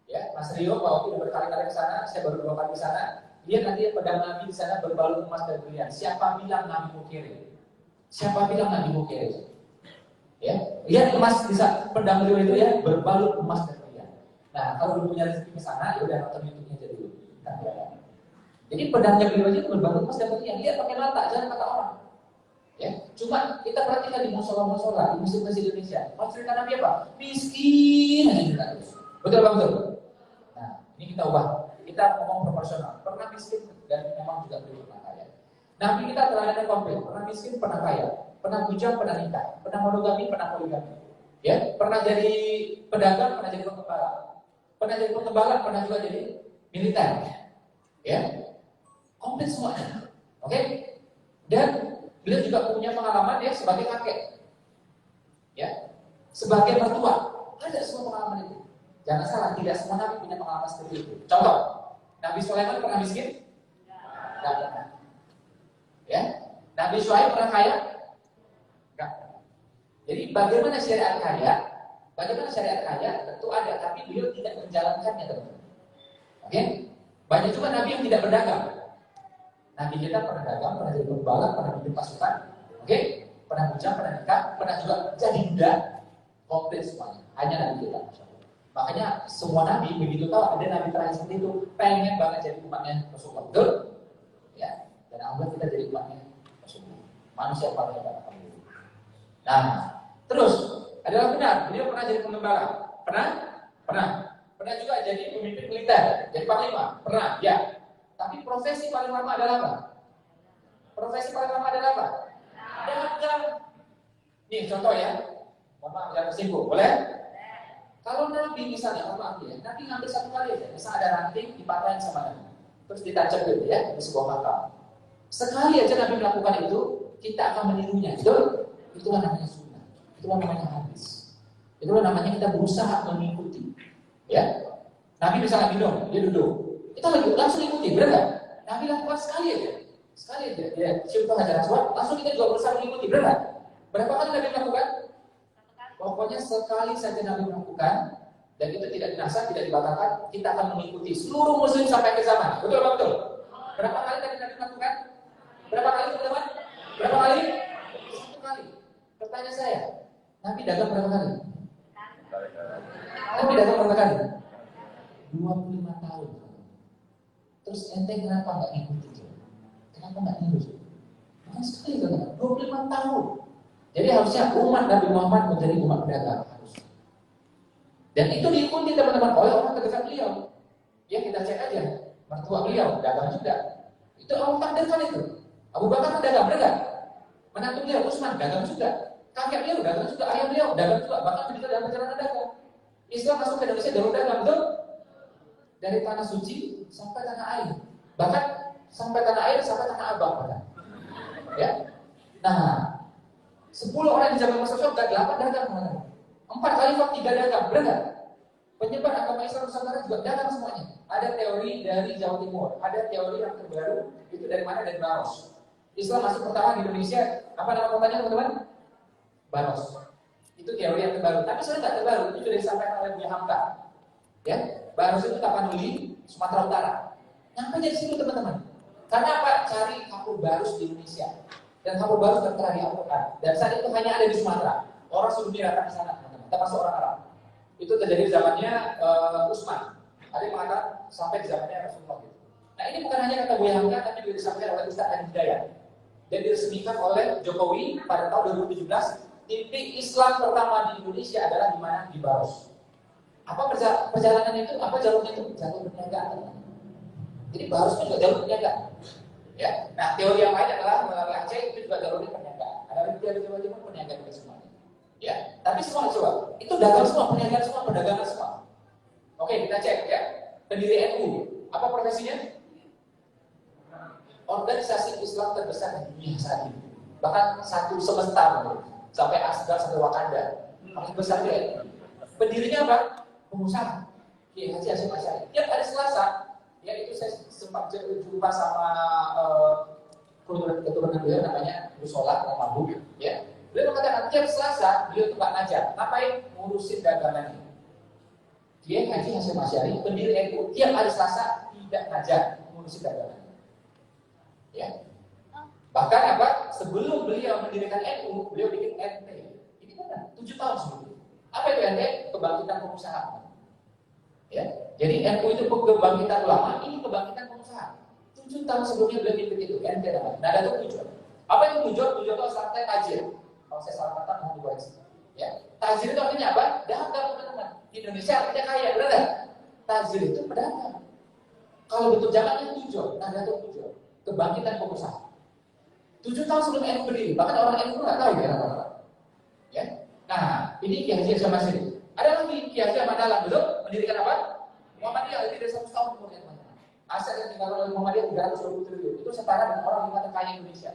Ya, Mas Rio, Pak Oki udah berkali-kali ke sana, saya baru 2 kali ke sana. Dia nanti pedang Nabi di sana berbalut emas dan berlian. Siapa bilang Nabi mau kirim? Siapa bilang Nabi mau kirim? Ya, lihat emas bisa pedang beliau itu ya berbalut emas dan berlian. Nah, kalau belum punya rezeki ke sana, ya udah nonton YouTube-nya aja dulu. Jadi pedangnya beliau itu berbalut emas dan berlian. Lihat pakai mata, jangan kata orang. Ya, cuma kita perhatikan di musola-musola di masjid-masjid Indonesia. Mau cerita Nabi apa? Miskin aja kita terus. Betul bang betul. Nah, ini kita ubah. Kita ngomong proporsional. Pernah miskin dan memang juga beliau pernah kaya. Nabi kita teladannya komplit. Pernah miskin, pernah kaya. Pernah bujang, pernah nikah, pernah monogami, pernah poligami, ya, pernah jadi pedagang, pernah jadi pengembala, pernah juga jadi militer, ya, komplit semuanya, oke? Dan beliau juga punya pengalaman ya sebagai kakek, ya, sebagai mertua, ada semua pengalaman itu. Jangan salah, tidak semua nabi punya pengalaman seperti itu. Contoh, Nabi Sulaiman pernah miskin? Tidak pernah, ya. Nabi Syuaib pernah kaya? Jadi bagaimana syariat kaya? Bagaimana syariat kaya? Tentu ada, tapi beliau tidak menjalankannya, teman-teman. Oke? Banyak juga nabi yang tidak berdagang. Nabi kita pernah dagang, pernah jadi pembalap, pernah bikin pasukan, oke? Pernah bujang, pernah nikah, pernah juga jadi budak, komplit semuanya. Hanya nabi kita. Makanya semua nabi begitu tahu ada nabi terakhir seperti itu, pengen banget jadi umatnya Rasulullah. Betul? Ya. Dan alhamdulillah kita jadi umatnya Rasulullah. Manusia paling hebat. Nah, terus adalah benar, beliau pernah jadi pengembala, pernah juga jadi pemimpin militer, jadi panglima, pernah, ya. Tapi profesi paling lama adalah apa? Profesi paling lama adalah apa? Dagang. Nih contoh ya, mohon jangan tersinggung, boleh? Kalau Nabi misalnya, maaf ya, Nabi ngambil 1 kali aja, misal ada ranting dipatahin sama Nabi, terus ditancap gitu ya di sebuah makam. Sekali aja Nabi melakukan itu, kita akan menirunya, betul? Itulah namanya sunnah, itulah namanya hadis, itulah namanya kita berusaha mengikuti. Ya, Nabi misalnya minum, dia duduk, kita langsung ikuti, benar nggak? Nabi lakukan sekali aja, ya, cium hajar aswad, langsung kita juga berusaha mengikuti, benar nggak? Berapa kali Nabi melakukan? Pokoknya sekali saja Nabi melakukan, dan itu tidak dinasah, tidak dibatalkan, kita akan mengikuti seluruh muslim sampai ke zaman, betul apa betul? Berapa kali tadi Nabi melakukan? Berapa kali teman-teman? Berapa kali? 1 kali. Pertanyaan saya, Nabi dagang berapa kali? Nabi dagang berapa kali? 25 tahun. Terus ente kenapa nggak ngikutin? Kenapa nggak niru? Bukan sekali kan? 25 tahun. Jadi harusnya umat Nabi Muhammad menjadi umat pedagang harus. Dan itu diikuti teman-teman oleh orang terdekat beliau. Ya kita cek aja, mertua beliau dagang juga. Itu Allah takdirkan itu. Abu Bakar dagang, benar? Menantu beliau Utsman dagang juga. Kakek beliau dagang juga, ayah beliau dagang juga, bahkan begitu dalam perjalanan dagang. Islam masuk ke Indonesia jalur dagang, betul? Dari tanah suci sampai tanah air, bahkan sampai tanah air sampai tanah abang, ya. Nah, 10 orang di zaman masa surga, 8 dagang, 4 khalifah 3 dagang, benar? Penyebar agama Islam Nusantara juga dagang semuanya. Ada teori dari Jawa Timur, ada teori yang terbaru itu dari mana? Dari Baros. Islam masuk pertama di Indonesia, apa nama kotanya teman-teman? Baros. Itu teori yang terbaru. Tapi sebenarnya tidak terbaru, itu sudah disampaikan oleh Buya Hamka. Ya, Baros itu Tapanuli, Sumatera Utara. Nyampe dari situ teman-teman. Karena apa? Cari kapur barus di Indonesia. Dan kapur barus tertera di Al-Quran. Dan saat itu hanya ada di Sumatera. Orang Surubi datang ke sana, teman-teman. Termasuk orang Arab. Itu terjadi di zamannya Utsman. Ada yang mengatakan sampai di zamannya Rasulullah. Nah ini bukan hanya kata Buya Hamka, tapi juga disampaikan oleh Ustaz Adi Hidayat. Dan diresmikan oleh Jokowi pada tahun 2017. Titik Islam pertama di Indonesia adalah di mana? Di Baros. Apa perjalanan itu? Apa jalurnya itu? Jalur perniagaan. Jadi Baros itu juga jalur perniagaan. Ya. Nah teori yang lain adalah melalui Aceh itu juga jalurnya perniagaan. Ada di Jawa Timur perniagaan juga semuanya. Ya, tapi semua coba, itu dagang semua, perniagaan semua, perdagangan semua. Oke, kita cek ya. Pendiri NU, apa profesinya? Organisasi Islam terbesar di dunia saat ini. Bahkan satu semesta, sampai Asgard, sampai Wakanda. Paling besar dia. Pendirinya apa? Pengusaha. Kiai Haji Hasyim Asy'ari. Tiap hari Selasa, ya itu saya sempat jumpa sama keturunan beliau namanya Gusola, Mabu, ya. Beliau mengatakan tiap Selasa beliau itu nggak ngajar, ngapain? Ngurusin dagangannya. Dia Haji Hasyim Asy'ari, pendiri NU, tiap hari Selasa tidak ngajar, ngurusin dagangannya. Ya. Bahkan apa? Sebelum beliau mendirikan NU, beliau bikin NT. Ini benar, 7 tahun sebelum. Apa itu NT? Kebangkitan pengusaha. Ya. Jadi NU itu kebangkitan ulama, ini kebangkitan pengusaha. 7 tahun sebelumnya beliau bikin itu NT namanya. Nah, ada tujuan. Apa itu tujuan? Tujuan itu asalnya tajir. Kalau saya salah kata mohon dikoreksi. Ya, tajir itu artinya apa? Dagang, teman-teman. Di Indonesia artinya kaya, benar nggak? Tajir itu pedagang. Kalau bentuk jalannya tujuan, ada tujuan. Kebangkitan pengusaha. 7 tahun sebelum NU berdiri, bahkan orang NU nggak tahu ya. Ya, nah ini Kiai Haji Hasyim Asy'ari. Ada lagi Kiai Haji Ahmad Dahlan, belum mendirikan apa? Muhammadiyah lebih dari 100 tahun kemudian, teman-teman. Aset yang tinggal oleh Muhammadiyah 320 triliun. Itu setara dengan orang 5 terkaya Indonesia.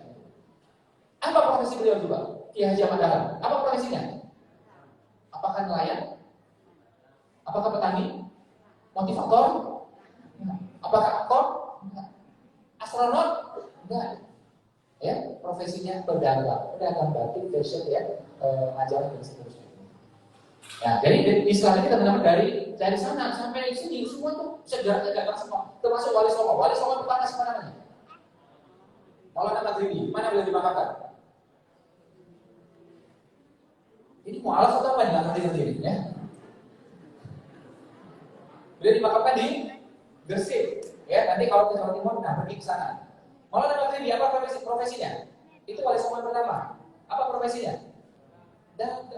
Apa profesi beliau juga? Kiai Haji Ahmad Dahlan. Apa profesinya? Apakah nelayan? Apakah petani? Motivator? Apakah aktor? Astronot? Enggak. Ya, profesinya pedagang batik, fashion, ya, majalah dan seterusnya. Nah, jadi Islam ini teman-teman dari sana sampai sini semua itu sejarahnya dagang semua. Termasuk Wali Songo. Wali Songo pertama siapa namanya? Maulana Maghribi. Mana beliau dimakamkan? Ini mu'alaf atau apa nih? Nggak ngerti ya. Beliau dimakamkan di Gresik. Ya, nanti kalau ke Jawa Timur, nah pergi ke sana. Maulana Maghribi apa profesinya? Itu Wali Songo pertama. Apa profesinya? Dagang.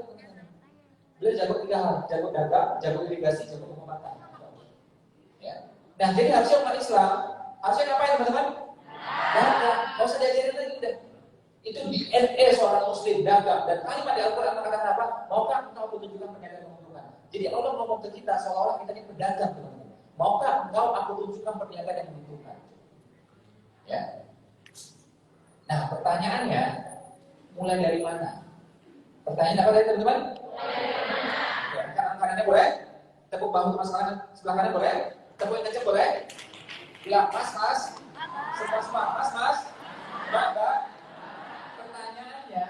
Beliau jago 3 hal, jago dagang, jago irigasi, jago pengobatan. Ya. Nah, jadi harusnya umat Islam harusnya ngapain teman-teman? Dagang. Nggak usah diajarin lagi udah. Itu di NE seorang muslim dagang dan kalimat di Al-Quran mengatakan apa? Maukah engkau tunjukkan perniagaan menguntungkan? Jadi Allah ngomong ke kita seolah-olah kita ini pedagang, teman-teman. Maukah engkau aku tunjukkan perniagaan yang menguntungkan? Ya. Nah, pertanyaannya mulai dari mana? Pertanyaan apa tadi teman-teman? Ya, kanan kanannya boleh? Tepuk bahu mas kanan, sebelah kanan boleh? Tepuk yang kecil boleh? Bilang mas, semua mas, mbak. Pertanyaannya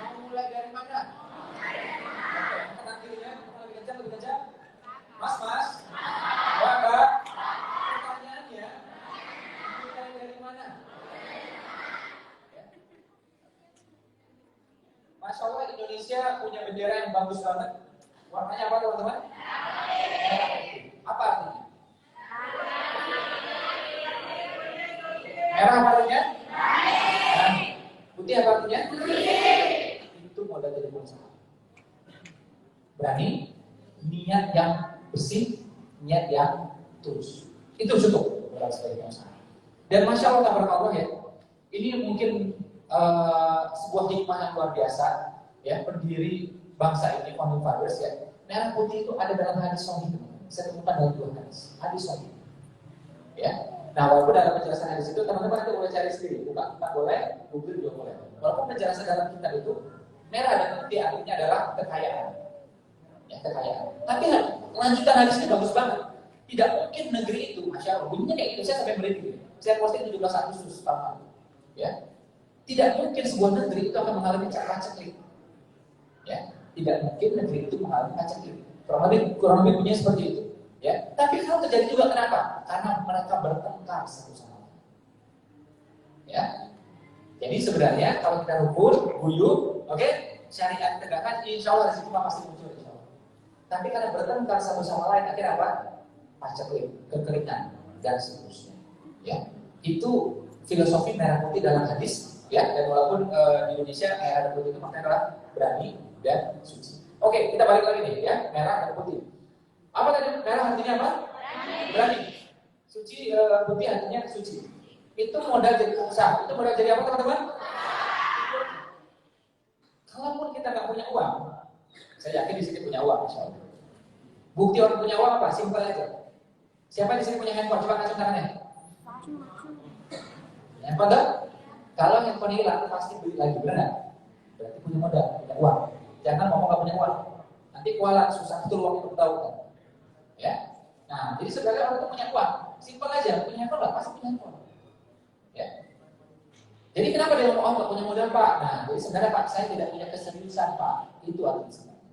mau mulai dari mana? Oke, kanan kirinya, lebih kencang. Mas, mbak. Pertanyaannya mulai dari mana? Masya Allah Indonesia punya bendera yang bagus banget. Warnanya apa teman-teman? Apa artinya? Merah apa artinya? Putih apa artinya? Itu modal jadi pengusaha. Berani, niat yang bersih, niat yang tulus. Itu cukup modal sebagai pengusaha. Dan Masya Allah tabarakallah ya, ini mungkin sebuah hikmah yang luar biasa ya, pendiri bangsa ini founding fathers ya. Merah putih itu ada dalam hadis sahih, saya temukan dalam 2 hadis sahih ya. Nah, walaupun dalam penjelasan hadis itu teman-teman itu boleh cari sendiri, bukan boleh, Google juga boleh. Walaupun penjelasan dalam kitab itu merah dan putih artinya adalah kekayaan ya, kekayaan. Tapi lanjutan hadis ini bagus banget. Tidak mungkin negeri itu, masya Allah, bunyinya kayak gitu. Saya sampai merinding. Saya posting 17 Agustus tahun lalu. Ya, tidak mungkin sebuah negeri itu akan mengalami paceklik. Ya, tidak mungkin negeri itu mengalami paceklik. Kurang lebih bunyinya seperti itu. Ya, tapi hal terjadi juga kenapa? Karena mereka bertengkar satu sama lain. Ya, jadi sebenarnya kalau kita rukun, guyup, oke, syariat tegakkan, insya Allah rezeki pasti muncul, insya Allah. Tapi karena bertengkar satu sama lain, akhirnya apa? Paceklik, kekeringan, dan seterusnya. Ya, itu filosofi merah putih dalam hadis. Ya, dan walaupun di Indonesia merah dan putih itu maknanya adalah berani dan suci. Oke, kita balik lagi nih, ya, merah dan putih. Apa tadi? Merah artinya apa? Berani. Suci, putih artinya suci. Itu modal jadi pengusaha. Itu modal jadi apa, teman-teman? Kalaupun kita nggak punya uang, saya yakin di sini punya uang, insya Allah. Bukti orang punya uang apa? Simpel aja. Siapa di sini punya handphone? Coba kasih tangannya. Handphone tak? Kalau handphone hilang, pasti beli lagi, benar? Berarti punya modal, punya uang. Jangan ngomong nggak punya uang. Nanti kualat, susah betul uang itu tahu kan? Ya. Nah, jadi sebenarnya orang itu punya uang. Simpel aja, punya handphone lah, pasti punya handphone. Ya. Jadi kenapa dia ngomong nggak punya modal, Pak? Nah, jadi sebenarnya Pak, saya tidak punya keseriusan, Pak. Itu artinya sebenarnya.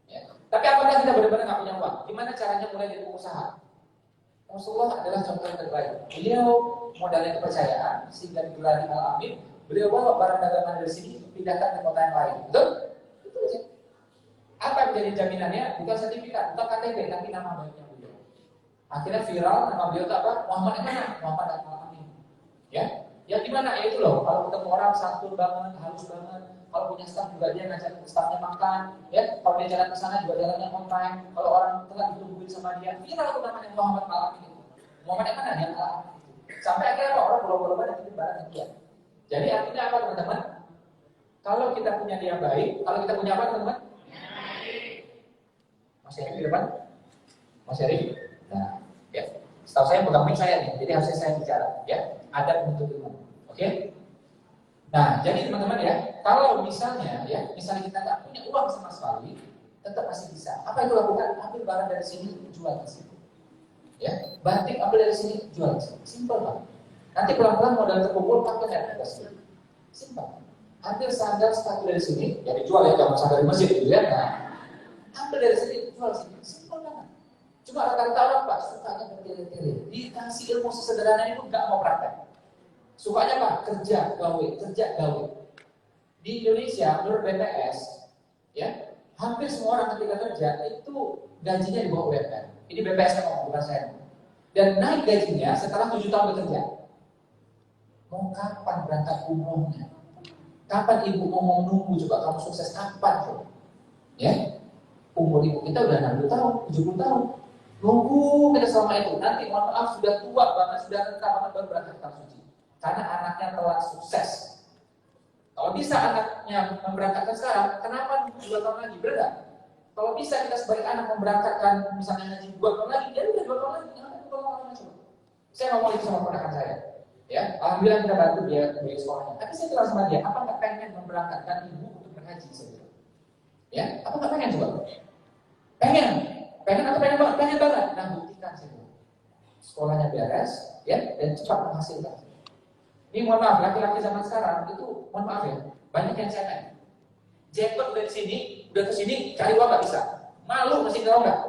Ya. Tapi apakah kita benar-benar nggak punya uang? Gimana caranya mulai dari pengusaha? Rasulullah adalah contoh yang terbaik. Beliau modalnya kepercayaan, sehingga digelari Al-Amin. Beliau bawa barang dagangan dari sini, pindahkan ke kota yang lain. Betul? Itu aja. Apa yang menjadi jaminannya? Bukan sertifikat, bukan KTP, tapi nama baiknya beliau. Akhirnya viral, nama beliau itu apa? Muhammad yang mana? Muhammad Al-Amin. Ya, ya gimana? Ya itu loh, kalau ketemu orang santun banget, halus banget. Kalau punya staff juga dia ngajak staffnya makan. Ya, kalau dia jalan ke sana juga jalannya on time. Kalau orang tengah ditungguin sama dia, viral tuh namanya Muhammad Al-Amin itu. Muhammad yang mana? Yang Al-Amin. Sampai akhirnya apa? Orang berlomba-lomba dan bikin barang dia. Jadi artinya apa, teman-teman? Kalau kita punya dia baik, kalau kita punya apa, teman-teman? Masih ada di depan? Masih ada? Nah, ya. Setahu saya pegang mic saya nih, jadi harusnya saya bicara, ya. Ada penuntut ilmu, oke? Nah, jadi teman-teman ya, kalau misalnya kita nggak punya uang sama sekali, tetap masih bisa. Apa itu lakukan? Ambil barang dari sini, jual di sini. Ya, batik ambil dari sini, jual di sini. Simpel Pak. Nanti pelan-pelan modal terkumpul, pakai net. Simpel. Ambil sandal sepatu dari sini, ya dijual ya, jangan sandal di masjid gitu ya. Nah, ambil dari sini, jual sini. Simpel banget. Cuma rata-rata orang Pak, sukanya bertele-tele. Dikasih ilmu sesederhana itu nggak mau praktek. Sukanya Pak, kerja, gawe. Di Indonesia, menurut BPS, ya, hampir semua orang ketika kerja itu gajinya di bawah UMR. Ini BPS yang ngomong, bukan saya. Dan naik gajinya setelah 7 tahun bekerja. Mau kapan berangkat umrohnya? Kapan ibu mau nunggu coba kamu sukses kapan coba? Ya, umur ibu kita udah 60 tahun, 70 tahun. Nunggu kita selama itu. Nanti mohon maaf sudah tua banget, sudah renta banget baru berangkat ke suci. Karena anaknya telah sukses. Kalau bisa anaknya memberangkatkan sekarang, kenapa 2 tahun lagi? Benar? Kalau bisa kita sebagai anak memberangkatkan misalnya ngaji 2 tahun lagi, ya udah 2 tahun lagi, jangan 2 tahun lagi. Saya ngomong itu sama ponakan saya. Ya, alhamdulillah kita bantu dia di sekolahnya. Tapi saya bilang sama dia, apa nggak pengen memberangkatkan ibu untuk berhaji saja? Ya, apa nggak pengen coba? Pengen atau pengen banget? Pengen banget. Nah, buktikan saja. Sekolahnya beres, ya, dan cepat menghasilkan. Ini mohon maaf, laki-laki zaman sekarang itu, mohon maaf ya, banyak yang cemen. Jepet dari sini, udah ke sini, cari uang nggak bisa. Malu masih tahu nggak?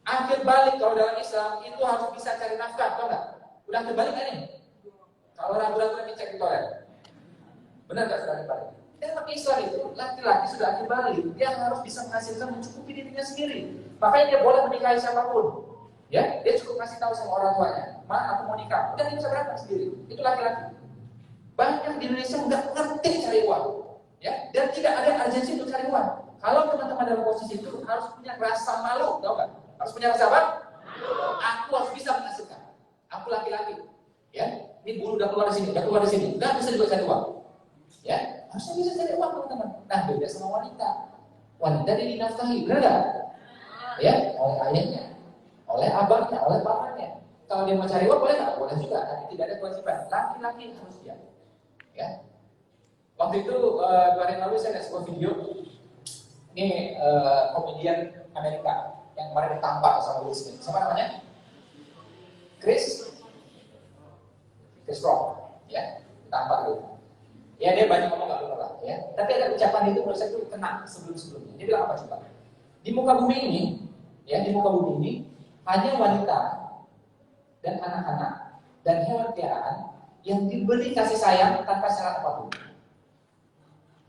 Akhir balik kalau dalam Islam itu harus bisa cari nafkah, tahu nggak? Udah kebalik kan nih? Kalau ragu-ragu nanti cek di toilet. Benar nggak sudah kebalik? Dalam Islam itu laki-laki sudah akhir balik, dia harus bisa menghasilkan mencukupi dirinya sendiri. Makanya dia boleh menikahi siapapun. Ya, dia cukup kasih tahu sama orang tuanya, "Ma, aku mau nikah." Udah dia bisa berangkat sendiri. Itu laki-laki. Banyak di Indonesia nggak ngerti cari uang, ya, dan tidak ada urgensi untuk cari uang. Kalau teman-teman dalam posisi itu harus punya rasa malu, tahu nggak? Harus punya rasa apa? Aku harus bisa menghasilkan. Aku laki-laki, ya. Ini bulu udah keluar di sini, nggak bisa juga cari uang, ya. Harusnya bisa cari uang teman-teman. Nah, beda sama wanita. Wanita dia dinafkahi, benar nggak? Ya, oleh ayahnya, oleh abangnya, oleh bapaknya. Kalau dia mau cari uang boleh nggak? Boleh juga, tapi tidak ada kewajiban. Laki-laki harus dia. Ya. Waktu itu 2 hari lalu saya lihat sebuah video. Ini komedian Amerika yang kemarin ditampar sama Will Smith. Siapa namanya? Chris Rock, ya, ditampar gitu. Ya dia banyak ngomong gak benar, ya. Tapi ada ucapan itu menurut saya itu kena sebelum-sebelumnya. Dia bilang apa coba? Di muka bumi ini, ya, di muka bumi ini hanya wanita dan anak-anak dan hewan piaraan yang diberi kasih sayang tanpa syarat apapun.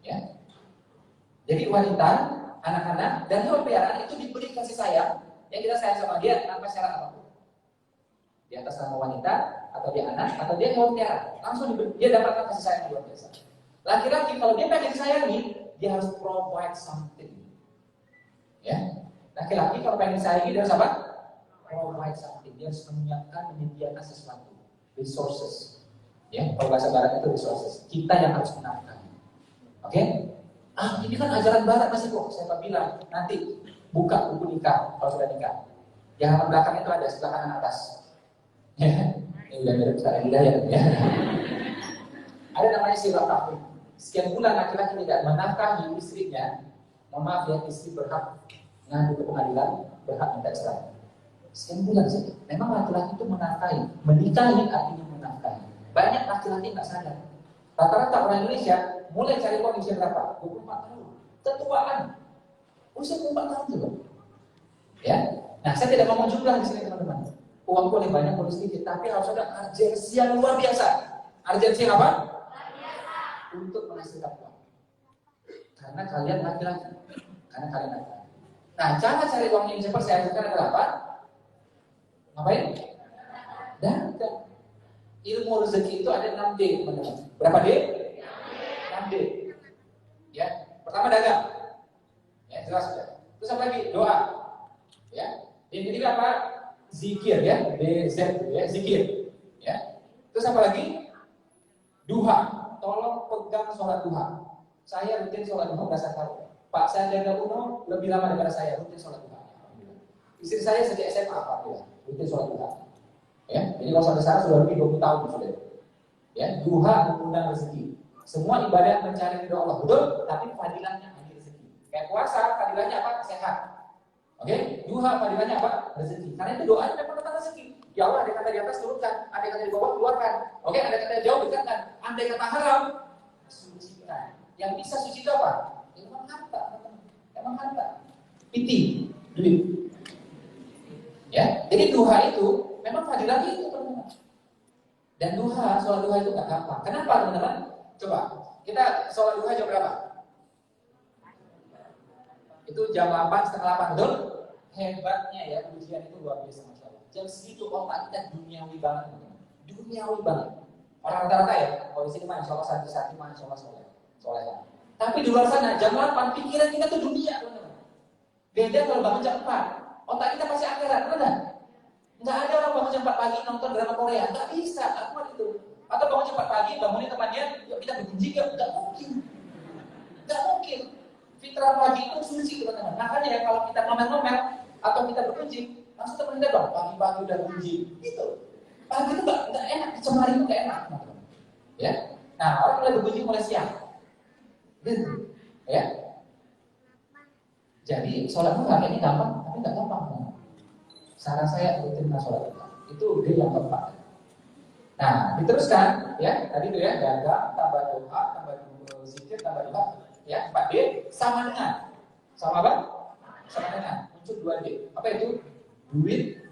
Ya. Jadi wanita, anak-anak dan hewan piaraan itu diberi kasih sayang yang kita sayang sama dia tanpa syarat apapun. Di atas nama wanita atau dia anak atau dia hewan piaraan, langsung dia dapatkan kasih sayang yang luar biasa. Laki-laki kalau dia pengen disayangi, dia harus provide something. Ya, laki-laki kalau pengen disayangi dia harus apa? Provide something. Dia harus menyediakan sesuatu, resources. Ya, kalau bahasa barat itu resources. Kita yang harus menafkahi. Oke? Ini kan ajaran barat masih kok. Saya bilang nanti buka buku nikah kalau sudah nikah. Yang halaman belakang itu ada sebelah kanan atas. Ya, ini udah mirip Ustaz Hidayat ya. Ada namanya sirah tahun. Sekian bulan laki-laki tidak menafkahi istrinya, mohon maaf ya, istri berhak ngadu ke pengadilan, berhak minta cerai. Sekian bulan saja. Memang laki-laki itu menafkahi, menikahi artinya menafkahi. Banyak laki-laki nggak sadar. Rata-rata orang Indonesia mulai cari uang usia berapa? 24 tahun. Ketuaan. Usia 24 tahun juga. Ya. Nah, saya tidak ngomong jumlah di sini teman-teman. Uang boleh banyak, boleh sedikit, tapi harus ada urgensi yang luar biasa. Urgensi apa? Untuk menghasilkan uang. Karena kalian laki-laki. Nah, cara cari uang yang cepat saya ajarkan adalah apa? Ngapain? Dagang. Ilmu rezeki itu ada 6D, teman-teman. Berapa D? 6D. Ya, pertama dagang. Ya, jelas ya. Terus apa lagi? Doa. Ya. Yang ketiga apa? Zikir ya, BZ ya, zikir. Ya. Terus apa lagi? Duha. Tolong pegang sholat duha. Saya rutin sholat duha berdasar tahu. Pak Sandiaga Uno lebih lama daripada saya rutin sholat duha. Istri saya sejak SMA Pak ya, rutin sholat duha. Ya, jadi kalau sampai sekarang sudah lebih 20 tahun sudah. Ya, duha mengundang rezeki. Semua ibadah mencari ridho Allah, betul? Tapi fadilahnya hanya rezeki. Kayak puasa, fadilahnya apa? Sehat. Oke, duha fadilahnya apa? Rezeki. Karena itu doanya memang tentang rezeki. Ya Allah, ada kata di atas turunkan, ada kata di bawah keluarkan. Oke, ada kata jauh dekatkan, ada kata haram sucikan. Yang bisa suci itu apa? Emang harta, emang harta. Piti, duit. Ya, jadi duha itu memang fadilah itu teman-teman. Dan duha, sholat duha itu nggak gampang. Kenapa teman-teman? Coba kita sholat duha jam berapa? Itu jam 8, setengah 8, betul? Hebatnya ya, ujian itu luar biasa Masya Allah. Jam segitu otak kita duniawi banget, duniawi banget. Orang rata-rata ya, kalau di sini Masya Allah, santri-santri Masya Allah soleh. Tapi di luar sana, jam 8, pikiran kita tuh dunia, teman-teman. Beda kalau bangun jam 4, otak kita pasti akhirat, benar? Nggak ada orang bangun jam 4 pagi nonton drama Korea, nggak bisa, nggak kuat itu. Atau bangun jam 4 pagi, bangunin temannya, yuk kita berkunci, nggak mungkin. Nggak mungkin. Fitrah pagi itu suci teman-teman. Makanya ya kalau kita ngomel-ngomel atau kita berkunci, langsung teman kita bang, pagi-pagi udah kunci. Gitu. Pagi itu nggak enak, cemari itu nggak enak, teman-teman. Ya. Nah orang mulai berkunci mulai siang. Gitu. Ya. Jadi sholat duha ini gampang, tapi nggak gampang. Saran saya rutinkan sholat duha. Itu dia yang keempat. Nah, diteruskan ya. Tadi itu ya, dagang, tambah doa, tambah zikir, tambah doa. Ya, 4D sama dengan. Sama apa? Sama dengan. Muncul 2D. Apa itu? Duit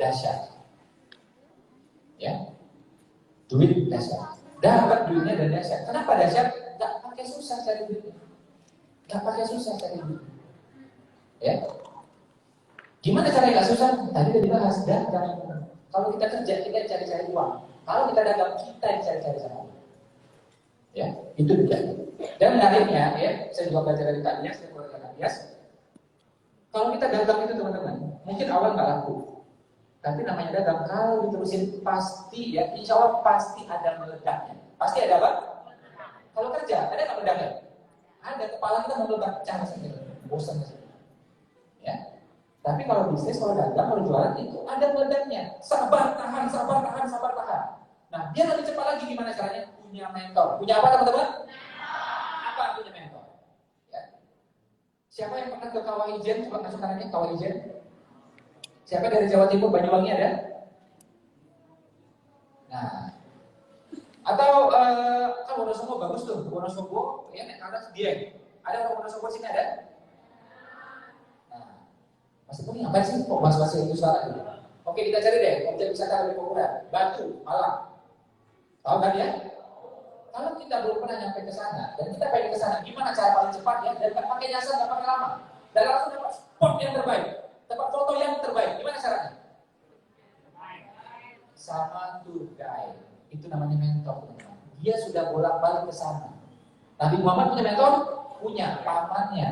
dahsyat. Ya. Duit dahsyat. Dapat duitnya dan dahsyat. Kenapa dahsyat? Gak pakai susah cari duitnya. Gak pakai susah cari duitnya. Ya. Gimana cara gak susah? Tadi udah dibahas. Dagang. Kalau kita kerja, kita cari-cari uang. Kalau kita dagang, kita cari-cari sama. Ya, itu dia. Dan menariknya, ya, saya juga belajar dari Kak Dias, saya keluar dari Kak Dias. Kalau kita dagang itu teman-teman, mungkin awal nggak laku, tapi namanya dagang kalau diterusin pasti ya, insya Allah pasti ada meledaknya. Pasti ada apa? Kalau kerja, ada nggak meledaknya? Ada, kepala kita mau meledak, pecah saja, bosan saja. Ya. Tapi kalau bisnis, kalau dagang, kalau jualan itu ada meledaknya. Sabar, tahan. Nah, biar lebih cepat lagi gimana caranya? Punya mentor. Punya apa teman-teman? Apa punya mentor? Ya. Siapa yang pernah ke Kawah Ijen? Coba masuk tangannya, Kawah Ijen. Siapa dari Jawa Timur, Banyuwangi ada? Nah, atau kan Wonosobo bagus tuh, Wonosobo ya naik ke atas Dieng. Ada orang Wonosobo sini ada? Nah, Mas Eko ini ngapain sih kok bahas-bahas itu suara gitu? Oke, kita cari deh objek wisata lebih populer, Batu, Malang. Tahu kan ya? Kalau kita belum pernah nyampe ke sana dan kita pengen ke sana, gimana cara paling cepat ya? Dan nggak pakai nyasar, nggak pakai lama, dan langsung dapat spot yang terbaik, dapat foto yang terbaik. Gimana caranya? Sama tour guide. Itu namanya mentor, teman-teman. Dia sudah bolak-balik ke sana. Nabi Muhammad punya mentor, punya pamannya.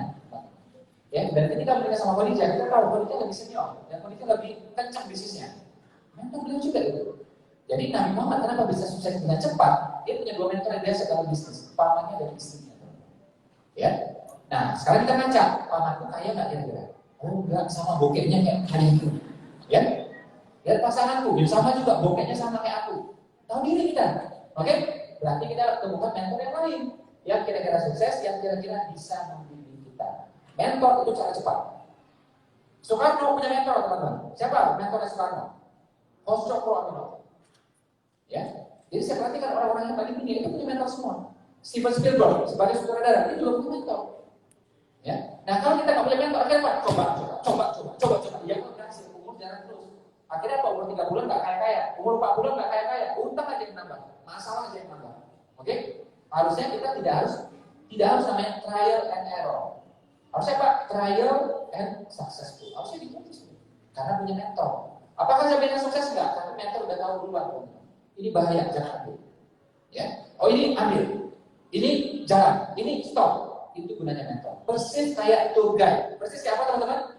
Ya, dan ketika menikah sama Khadijah, kita tahu Khadijah lebih senior dan Khadijah lebih kencang bisnisnya. Mentor beliau juga itu. Jadi Nabi Muhammad kenapa bisa sukses dengan cepat? Dia punya dua mentor yang biasa dalam bisnis, pamannya dan istrinya. Ya. Nah, sekarang kita baca, pamanku kaya nggak kira-kira? Oh enggak, sama bokehnya kayak itu. Ya. Dan pasanganku, sama juga bokehnya sama kayak aku. Tahu diri kita, oke? Berarti kita temukan mentor yang lain yang kira-kira sukses, yang kira-kira bisa membimbing kita. Mentor itu cara cepat. Soekarno punya mentor, teman-teman. Siapa mentornya Soekarno? Hoscokro Aminoto. Ya, jadi saya perhatikan orang-orang yang paling tinggi itu punya mentor semua. Steven Spielberg sebagai sutradara dia juga punya mentor. Ya, nah kalau kita nggak punya mentor, akhirnya apa? Coba. Ya kan berhasil, umur jalan terus. Akhirnya apa? Umur 3 bulan nggak kaya-kaya, umur 4 bulan nggak kaya-kaya, utang aja yang nambah, masalah aja yang nambah. Oke? Harusnya kita tidak harus namanya trial and error. Harusnya apa? Trial and successful. Harusnya diputus karena punya mentor. Apakah saya punya sukses enggak? Karena mentor udah tahu duluan. Ini bahaya, jangan ambil. Ya. Oh ini ambil. Ini jalan, ini stop. Itu gunanya mentor. Persis kayak tour guide. Persis kayak apa teman-teman?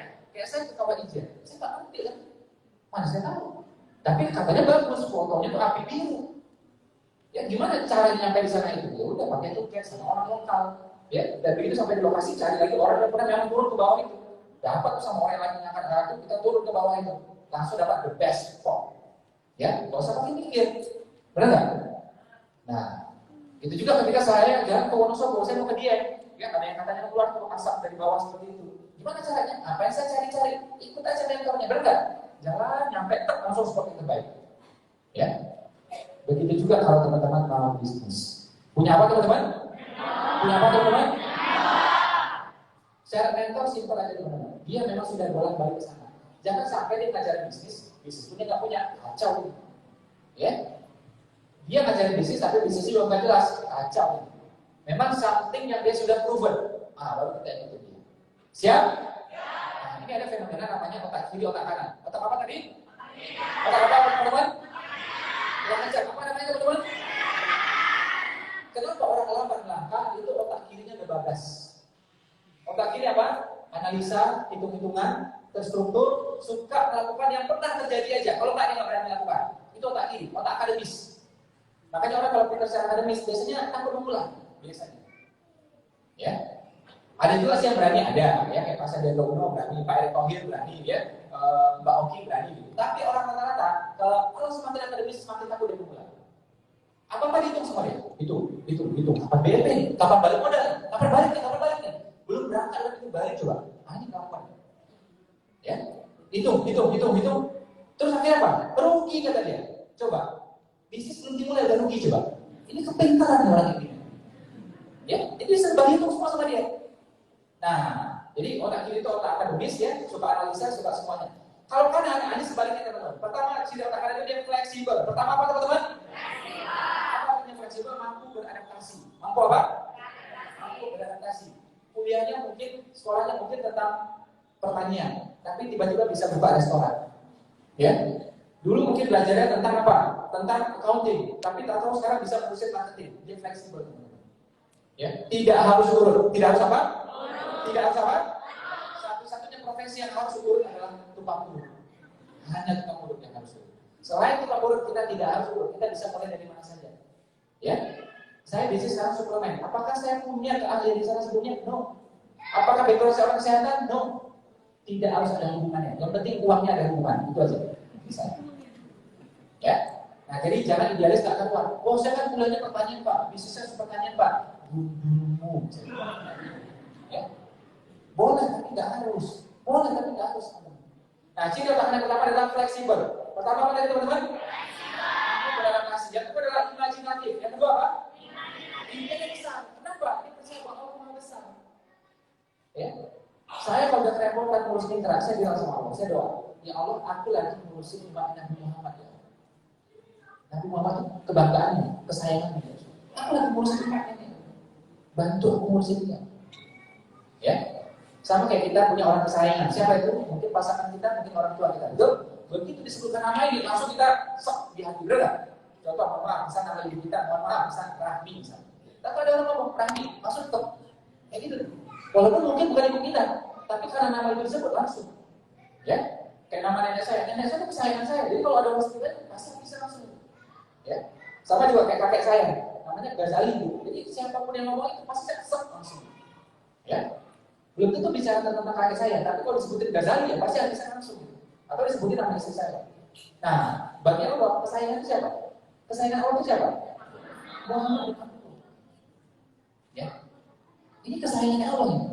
Ya. Kayak saya ke Kawah Ijen. Saya nggak ngerti kan? Mana saya tahu. Tapi katanya bagus, fotonya tuh api biru. Ya gimana caranya nyampe di sana itu? Ya udah pakai tour guide sama orang lokal. Ya. Dan begitu sampai di lokasi cari lagi orang yang pernah memang turun ke bawah itu. Dapat tuh sama orang yang lagi ngangkat itu, kita turun ke bawah itu. Langsung dapat the best spot. Ya, nggak usah pakai mikir, benar nggak? Nah, itu juga ketika saya jalan ke Wonosobo, saya mau ke Dieng, ya ada yang katanya keluar tuh asap dari bawah seperti itu. Gimana caranya? Apa yang saya cari-cari? Ikut aja mentornya, benar nggak? Jalan, nyampe, langsung spot yang terbaik. Ya, begitu juga kalau teman-teman mau bisnis. Punya apa teman-teman? Punya apa teman-teman? Syarat mentor simpel aja teman-teman. Dia memang sudah bolak-balik ke sana. Jangan sampai dia ngajarin bisnis punya nggak punya, kacau. Ya, dia ngajarin bisnis tapi bisnisnya juga nggak jelas, kacau. Memang something yang dia sudah proven, baru kita ikuti dia. Siap? Nah, ini ada fenomena namanya otak kiri, otak kanan. Otak apa tadi? Otak apa teman-teman? Yang ngajak apa namanya teman-teman? Kenapa orang lambat melangkah itu otak kirinya udah bablas? Otak kiri apa? Analisa, hitung-hitungan, terstruktur, suka melakukan yang pernah terjadi aja. Kalau nggak dia nggak berani melakukan. Itu otak kiri, otak akademis. Makanya orang kalau pintar secara akademis biasanya takut memulai, biasanya. Ya, ada juga sih yang berani ada, ya kayak Pak Sandiaga Uno berani, Pak Erick Thohir berani, ya, Mbak Oki berani. Gitu. Tapi orang rata-rata kalau semakin akademis semakin takut dia memulai. Apa dihitung semua dia? Hitung. Kapan BLT? Kapan balik modal? Kapan baliknya? Belum berangkat lagi balik coba. Ini kapan? Ya, hitung. Terus akhirnya apa? Rugi kata dia. Coba, bisnis belum dimulai udah rugi coba. Ini kepintaran orang ini. Ya, itu serba hitung semua sama dia. Nah, jadi otak kiri itu otak akademis ya, suka analisa, suka semuanya. Kalau kanan, ini sebaliknya teman-teman. Pertama, si otak kanan itu dia fleksibel. Pertama apa teman-teman? Apa artinya fleksibel? Mampu beradaptasi. Mampu apa? Mampu beradaptasi. Kuliahnya mungkin, sekolahnya mungkin tentang pertanian, tapi tiba-tiba bisa buka restoran. Ya, dulu mungkin belajarnya tentang apa? Tentang accounting, tapi tak tahu sekarang bisa ngurusin marketing. Dia fleksibel. Ya, tidak harus urut. Tidak harus apa? Tidak harus apa? Satu-satunya profesi yang harus urut adalah tukang urut. Hanya tukang urut yang harus urut. Selain tukang urut kita tidak harus urut. Kita bisa mulai dari mana saja. Ya, saya bisnis sekarang suplemen. Apakah saya punya keahlian di sana sebelumnya? No. Apakah background seorang kesehatan? No. Tidak harus ada hubungannya. Yang penting uangnya ada hubungan. Itu aja. Bisa. Ya. Nah, jadi jangan idealis gak keluar. Oh, saya kan kuliahnya pertanian Pak. Bisnisnya pertanian Pak. Bunuhmu. Ya. Boleh tapi nggak harus. Boleh tapi nggak harus. Nah, ciri otak anak pertama adalah fleksibel. Pertama apa tadi teman-teman? Aku berdalam kasih. Yang kedua adalah imajinatif. Yang kedua apa? Impiannya besar. Kenapa? Dia percaya bahwa Allah Maha besar. Ya. Saya kalau udah kerepotan ngurus mitra, saya bilang sama Allah, saya doa, ya Allah, aku lagi ngurusin umat Nabi Muhammad ya. Nabi Muhammad itu kebanggaannya, kesayangannya. Aku lagi ngurusin umatnya nih. Bantu aku ngurusin dia. Ya. Sama kayak kita punya orang kesayangan. Siapa itu? Mungkin pasangan kita, mungkin orang tua kita. Betul? Begitu disebutkan nama ini, langsung kita sok di hati, benar gak? Contoh, mohon maaf, misalnya nama ibu kita, mohon maaf, misalnya Rahmi misalnya. Tapi ada orang ngomong Rahmi, langsung stop. Kayak gitu. Walaupun mungkin bukan ibu kita, tapi karena nama ibu disebut langsung. Ya? Kayak nama nenek saya itu kesayangan saya. Jadi kalau ada orang sekitar, pasti bisa langsung. Ya? Sama juga kayak kakek saya, namanya Ghazali Bu. Jadi siapapun yang ngomong itu pasti saya sok langsung. Ya? Belum tentu bicara tentang kakek saya, tapi kalau disebutin Ghazali ya pasti hati saya langsung. Atau disebutin nama istri saya. Nah, bagi Allah, kesayangan itu siapa? Kesayangan Allah itu siapa? Muhammad. Ya. Ini kesayangannya Allah ini.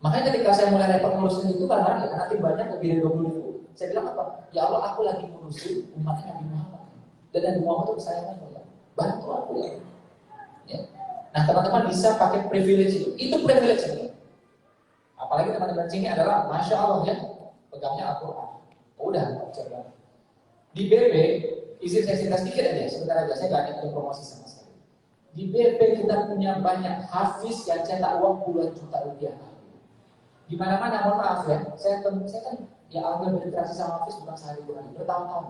Makanya ketika saya mulai repot ngurusin itu karena nanti banyak lebih dari 20.000. Saya bilang apa? Ya Allah, aku lagi ngurusin umatnya Nabi Muhammad. Dan Nabi Muhammad itu kesayangan Allah. Bantu aku ya. Ya. Nah, teman-teman bisa pakai privilege itu. Itu privilege itu. Apalagi teman-teman sini adalah Masya Allah ya, pegangnya Al-Quran. Udah, coba. Di BB, izin saya cerita sedikit aja, sebentar aja, saya gak ada promosi sama sekali. Di BB kita punya banyak hafiz yang cetak uang puluhan juta rupiah. Di mana-mana, mohon maaf ya, saya kan ya awal berinteraksi sama hafiz bukan sehari dua hari, bertahun-tahun.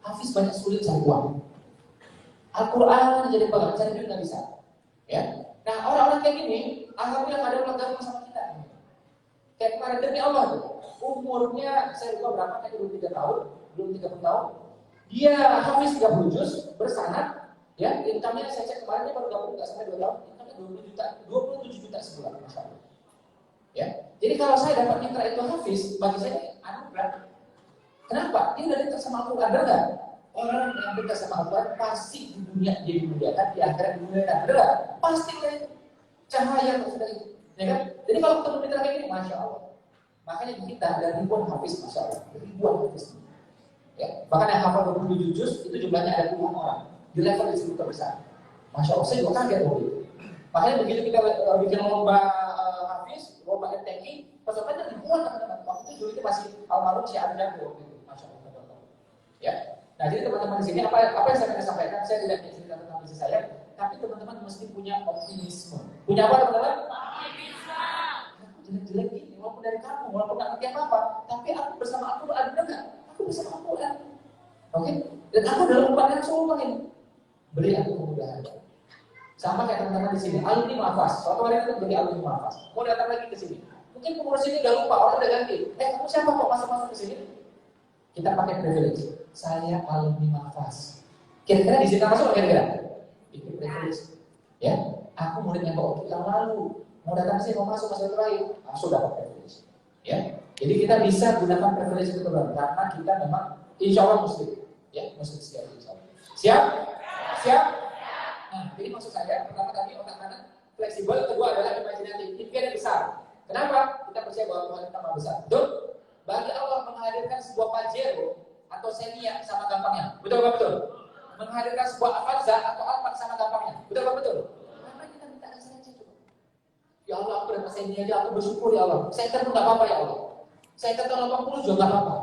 Hafiz banyak sulit cari uang. Al-Quran jadi pegang, cari duit nggak bisa. Ya, nah orang-orang kayak gini, alhamdulillah ada orang gabung sama kita. Kayak kemarin demi Allah tuh, umurnya saya lupa berapa, kayak belum 3 tahun, belum 30 tahun. Dia hafiz 30 juz, bersanad, ya, income-nya saya cek kemarin baru gabung nggak sampai 2 tahun, income-nya 27 juta sebulan, Masya Allah. Ya, jadi kalau saya dapat mitra itu hafiz, bagi saya anugerah. Kenapa? Dia udah dekat sama Al-Quran, benar nggak? Orang yang dekat sama Al-Quran pasti di dunia dia dimuliakan, di akhirat dimuliakan, benar nggak? Pasti kayak itu. Cahaya sudah itu. Ya kan? Jadi kalau ketemu mitra kayak gini, Masya Allah. Makanya di kita ada ribuan hafiz, Masya Allah. Ribuan hafiz. Ya, bahkan yang hafal 27 juz, itu jumlahnya ada puluhan orang. Di level disebut terbesar. Masya Allah, saya juga kaget loh itu. Makanya begitu kita bikin lomba hafiz, lomba MTQ, pesertanya ribuan teman-teman. Waktu itu dulu itu masih almarhum si Anda waktu itu. Masya Allah. Ya. Nah, jadi teman-teman di sini apa yang saya ingin sampaikan? Saya tidak ingin cerita tentang bisnis saya, tapi teman-teman mesti punya optimisme. Punya apa teman-teman? Jelek-jelek ini, walaupun dari kamu, walaupun nggak ngerti apa-apa, tapi aku bersama aku ada enggak? Aku bersama aku kan, oke? Dan aku dalam upanan Rasulullah ini, beri aku kemudahan. Sama kayak teman-teman di sini, alumni Mahfaz. Suatu hari itu jadi alumni Mahfaz, mau datang lagi ke sini. Mungkin pengurus ini udah lupa, orang udah ganti. Kamu siapa kok masuk ke sini? Kita pakai privilege. Saya alumni Mahfaz. Kira-kira di sini masuk kira-kira? Itu privilege. Ya, aku muridnya Pak Oki yang lalu. Mau datang sih, mau masuk terakhir, langsung dapat privilege. Ya, jadi kita bisa gunakan privilege itu karena kita memang insya Allah muslim, ya muslim sekali insya Allah. Siap? Siap? Nah, jadi maksud saya pertama tadi otak kanan fleksibel, kedua adalah imajinatif. Impiannya besar. Kenapa? Kita percaya bahwa Tuhan kita maha besar. Betul? Bagi Allah menghadirkan sebuah pajero atau senia sama gampangnya. Betul apa betul? Menghadirkan sebuah avanza atau alfat sama gampangnya. Betul apa betul? Ya Allah, aku dapat seni aja, aku bersyukur ya Allah. Saya kata nggak apa-apa ya Allah. Saya kata 80 juga nggak apa-apa.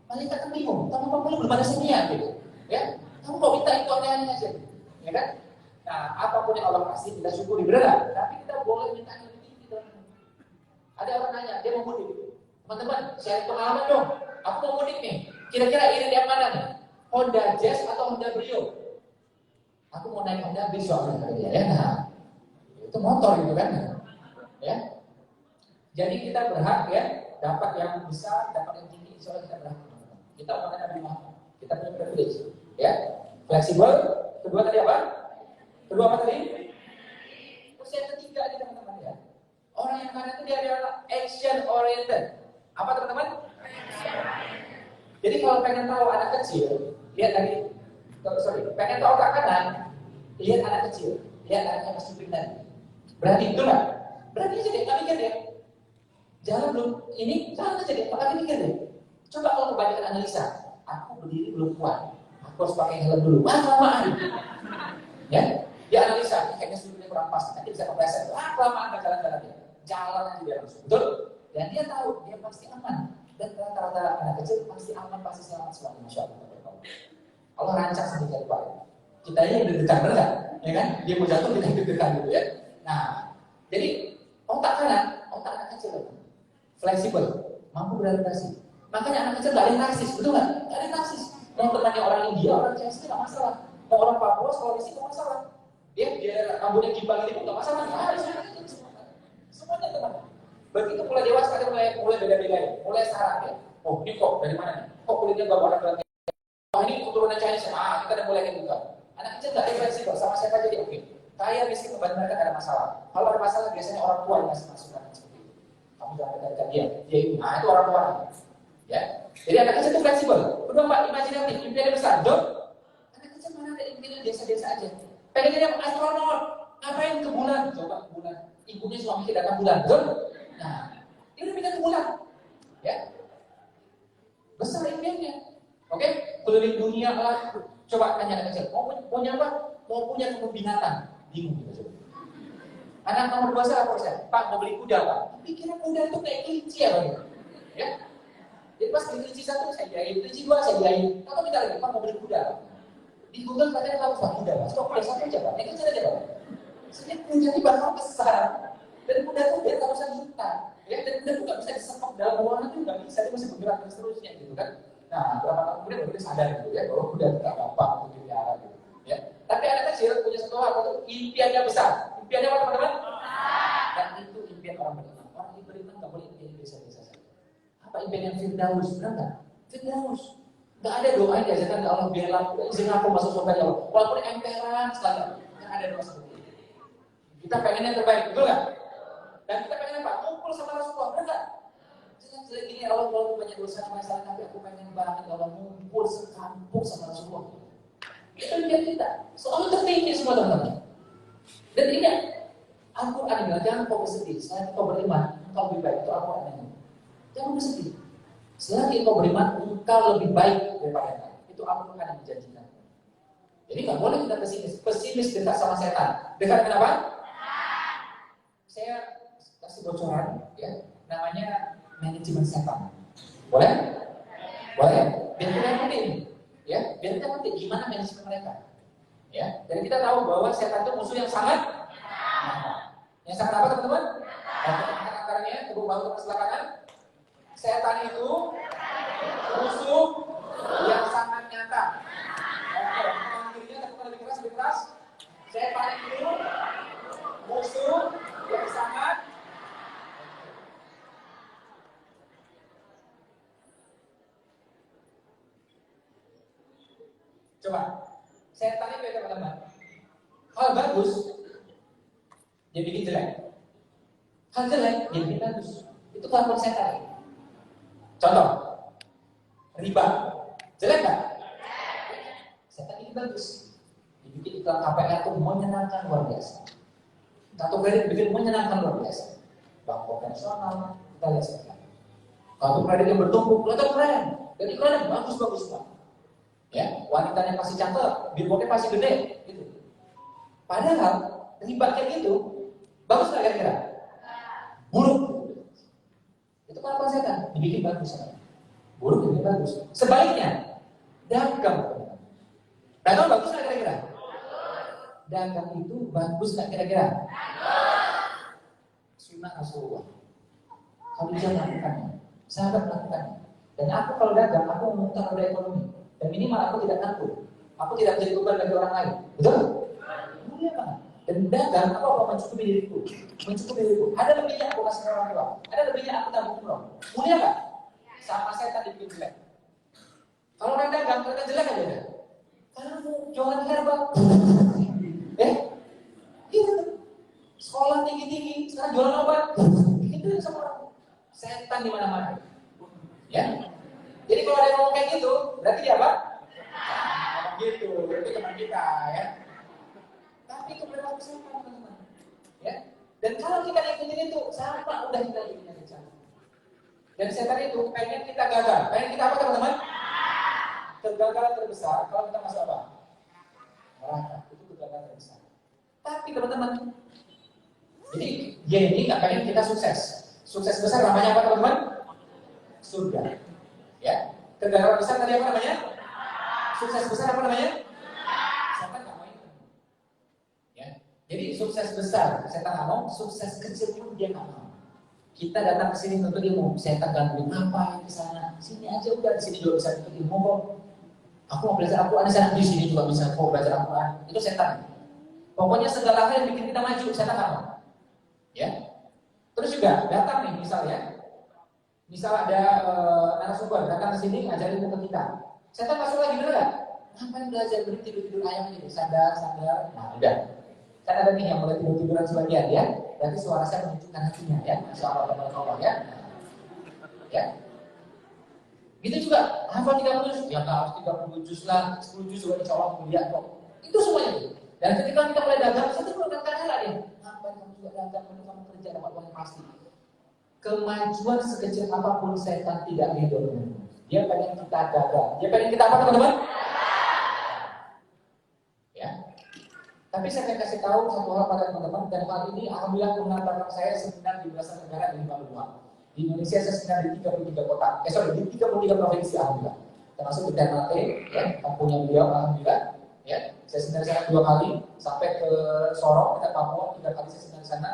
Malaikat kan bingung, tahun 80 belum ada seni ya, gitu. Ya, kamu mau minta itu aneh-aneh aja, ya kan? Nah, apapun yang Allah kasih kita syukuri, benar. Tapi kita boleh minta yang lebih tinggi. Ada orang nanya, dia mau mudik. Teman-teman, share pengalaman dong. Aku mau mudik nih. Kira-kira irit yang mana nih? Honda Jazz atau Honda Brio? Aku mau naik Honda Brio soalnya, ya. Nah, itu motor gitu kan? Ya, jadi kita berhak ya dapat yang besar, dapat yang tinggi, insya Allah kita berhak. Kita orang Nabi Muhammad, kita punya privilege, ya, fleksibel. Kedua tadi apa? Kedua apa tadi? Terus yang ketiga nih teman-teman ya, orang yang mana itu dia adalah action oriented. Apa teman-teman? Jadi kalau pengen tahu anak kecil, lihat tadi, pengen tahu otak kanan, lihat anak kecil, lihat anaknya masih pindah. Berarti itu lah. Berarti aja deh, kami kan ya. Jalan belum, ini jalan aja deh, makanya mikir deh. Coba kalau kebanyakan analisa, aku berdiri belum kuat, aku harus pakai helm dulu, kelamaan. Ya, dia analisa, kayaknya sudutnya kurang pas, nanti bisa kepleset, kelamaan jalan-jalan dia. Jalan aja dia langsung, betul? Dan dia tahu, dia pasti aman. Dan rata-rata anak kecil pasti aman, pasti selamat semuanya, Masya Allah. Allah rancang sedikit Pak. Kita ini deg-degan, benar nggak? Ya kan? Dia mau jatuh, kita deg-degan gitu ya. Nah, jadi otak kanan, otak anak kecil fleksibel, mampu beradaptasi. Makanya anak kecil nggak ada yang narsis, betul nggak? Nggak ada yang narsis. Mau temannya orang India, orang Chinese nggak masalah. Mau orang Papua, Sulawesi nggak masalah. Dia rambutnya gimbal ini pun nggak masalah. Nggak ada semuanya teman. Begitu mulai dewasa, dia mulai beda-bedain, mulai sarang ya. Oh ini kok dari mana nih? Kok kulitnya nggak warna gelap? Oh ini keturunan Chinese, kita udah mulai gitu kan. Anak kecil nggak fleksibel, sama siapa jadi oke. Kaya miskin kebanyakan mereka ada masalah. Kalau ada masalah biasanya orang tua yang ngasih masukan seperti itu. Kamu jangan kata dia ini, itu orang tua. Ya, jadi anak kecil itu fleksibel. Udah Pak, imajinatif, impiannya besar. Dok, anak kecil mana ada impiannya biasa-biasa aja. Pengen jadi astronot, ngapain ke bulan? Coba ke bulan. Ibunya suami kita datang bulan, dok. Nah, dia udah pindah ke bulan. Ya, besar impiannya. Oke, keliling dunia lah. Coba tanya anak kecil, mau punya apa? Mau punya kebun binatang. Bingung gitu. Anak nomor 2 saya lapor saya, Pak mau beli kuda Pak. Pikiran kuda itu kayak kelinci ya Pak. Ya. Jadi pas beli kelinci 1 saya biayain, kelinci 2 saya biayain. Kalau kita lagi Pak mau beli kuda Pak. Di Google katanya tahu Pak kuda Pak. Stok kuda 1 aja Pak. Yang kecil aja Pak. Jadi kuda bakal besar. Dan kuda itu dia tak usah juta. Ya, dan kuda itu nggak bisa disepak dalam ruangan itu nggak bisa, dia masih bergerak dan seterusnya gitu kan. Nah, berapa tahun kemudian baru dia sadar gitu ya bahwa kuda tidak apa-apa untuk dipelihara gitu. Ya. Tapi anak kecil punya satu hal, itu impiannya besar. Impiannya apa teman-teman? Dan itu impian orang beriman. Orang yang beriman nggak boleh impian biasa-biasa saja. Apa impian yang Firdaus? Benar nggak? Firdaus. Nggak ada doa yang diajarkan ke Allah biar izin aku masuk surga ya Allah. Walaupun emperan sekali, nggak ada doa seperti itu. Kita pengen yang terbaik, betul nggak? Dan kita pengen apa? Ngumpul sama Rasulullah, benar nggak? Jelek-jelek ini Allah kalau banyak dosa masalah, tapi aku pengen banget kalau ngumpul sekampung sama Rasulullah. Itu impian kita. Soalnya tertinggi semua teman-teman. Dan ini Al-Quran bilang, jangan kau bersedih. Selain kau beriman, engkau lebih baik. Itu Al-Quran ini. Jangan bersedih. Selagi kau beriman, engkau lebih baik daripada mereka. Itu Al-Quran yang menjanjikan. Jadi nggak boleh kita pesimis. Pesimis dekat sama setan. Dekat kenapa? Saya kasih bocoran, ya. Namanya manajemen setan. Boleh? Boleh. Biar kita ngerti, ya. Biar kita ngerti gimana manajemen mereka. Ya. Dan kita tahu bahwa setan itu musuh yang sangat. Yang sangat apa teman-teman? Angkat angkarannya, tepuk bahu ke sebelah kanan. Setan itu musuh yang sangat nyata. Oke, tangan kirinya tepuk lebih keras, lebih keras. Setan itu musuh yang sangat. Coba, setan itu ya teman-teman. Hal bagus, dia bikin jelek. Hal jelek, dia bikin bagus. Itu kelakuan setan. Contoh, riba. Jelek nggak? Setan ini bagus. Dibikin iklan KPR itu menyenangkan luar biasa. Kartu kredit bikin menyenangkan luar biasa. Bank konvensional, kita lihat sekarang. Kartu kredit yang bertumpuk, kelihatan keren. Dan iklannya bagus-bagus banget. Ya, wanitanya pasti cakep, billboardnya pasti gede, gitu. Padahal riba kayak gitu, bagus nggak kira-kira? Buruk. Itu kelakuan setan, dibikin bagus. Buruk dibikin bagus. Sebaliknya, dagang. Dagang bagus nggak kira-kira? Dagang itu bagus nggak kira-kira? Sunnah Rasulullah. Kalau jangan lakukannya, sahabat lakukannya. Dan aku kalau dagang, aku memutar roda ekonomi. Dan minimal aku tidak takut. Aku tidak menjadi beban bagi orang lain. Betul? Mulia banget. Dan dagang, aku akan mencukupi diriku. Mencukupi diriku. Ada lebihnya aku kasih orang tua. Ada lebihnya aku tabung umroh. Mulia nggak? Sama saya tadi bikin jelek. Kalau orang dagang, ternyata jelek aja deh. Kamu jualan herbal. Gitu. Sekolah tinggi-tinggi, sekarang jualan obat. Itu sama orang. Setan di mana-mana. Ya. Jadi kalau ada yang ngomong kayak gitu, berarti dia apa? Ngomong gitu, itu teman kita ya. Tapi itu berlaku sama teman-teman. Ya. Dan kalau kita ikutin itu, sama udah kita ikutin aja. Dan setan itu pengen kita gagal. Pengen kita apa teman-teman? Kegagalan terbesar kalau kita masuk apa? Neraka. Itu kegagalan terbesar. Tapi teman-teman, jadi dia ini nggak pengen kita sukses. Sukses besar namanya apa teman-teman? Surga. Ya. Kegagalan besar tadi apa namanya? Sukses besar apa namanya? Setan nggak mau itu. Ya. Jadi sukses besar setan nggak mau, sukses kecil pun dia nggak mau. Kita datang ke sini untuk ilmu, setan gangguin apa di sana? Sini aja udah, di sini juga bisa untuk ilmu kok. Aku mau belajar Al-Quran di sana, di sini juga bisa kok belajar Al-Quran. Itu setan. Pokoknya segala hal yang bikin kita maju, setan nggak mau. Ya. Terus juga datang nih misalnya, misal ada narasumber datang ke sini ngajarin ilmu ke kita. Setan masuk lagi bener nggak? Ngapain belajar beri tidur ayam aja, sadar. Nah udah. Kan ada nih yang mulai tiduran sebagian ya. Berarti suara saya menunjukkan hatinya ya. Masya Allah teman-teman ya. Ya. Gitu juga. Hafal 30 juz, ya harus 30 juz lah, 10 juz juga insya Allah mulia kok. Itu semuanya. Dan ketika kita mulai dagang, saya tuh mengatakan hal ya. Ngapain kamu juga dagang, kamu kerja dapat uang pasti. Kemajuan sekecil apapun setan tidak ridho. Dia pengen kita gagal. Dia pengen kita apa teman-teman? Ya. Tapi saya akan kasih tahu satu hal pada teman-teman, dan hal ini alhamdulillah mengantarkan saya seminar di belasan negara di 52. Di Indonesia saya seminar di 33 kota. Di 33 provinsi alhamdulillah. Termasuk di Ternate, ya, kampungnya beliau alhamdulillah. Ya, saya seminar di sana 2 kali, sampai ke Sorong, ke Papua 3 kali saya seminar di sana.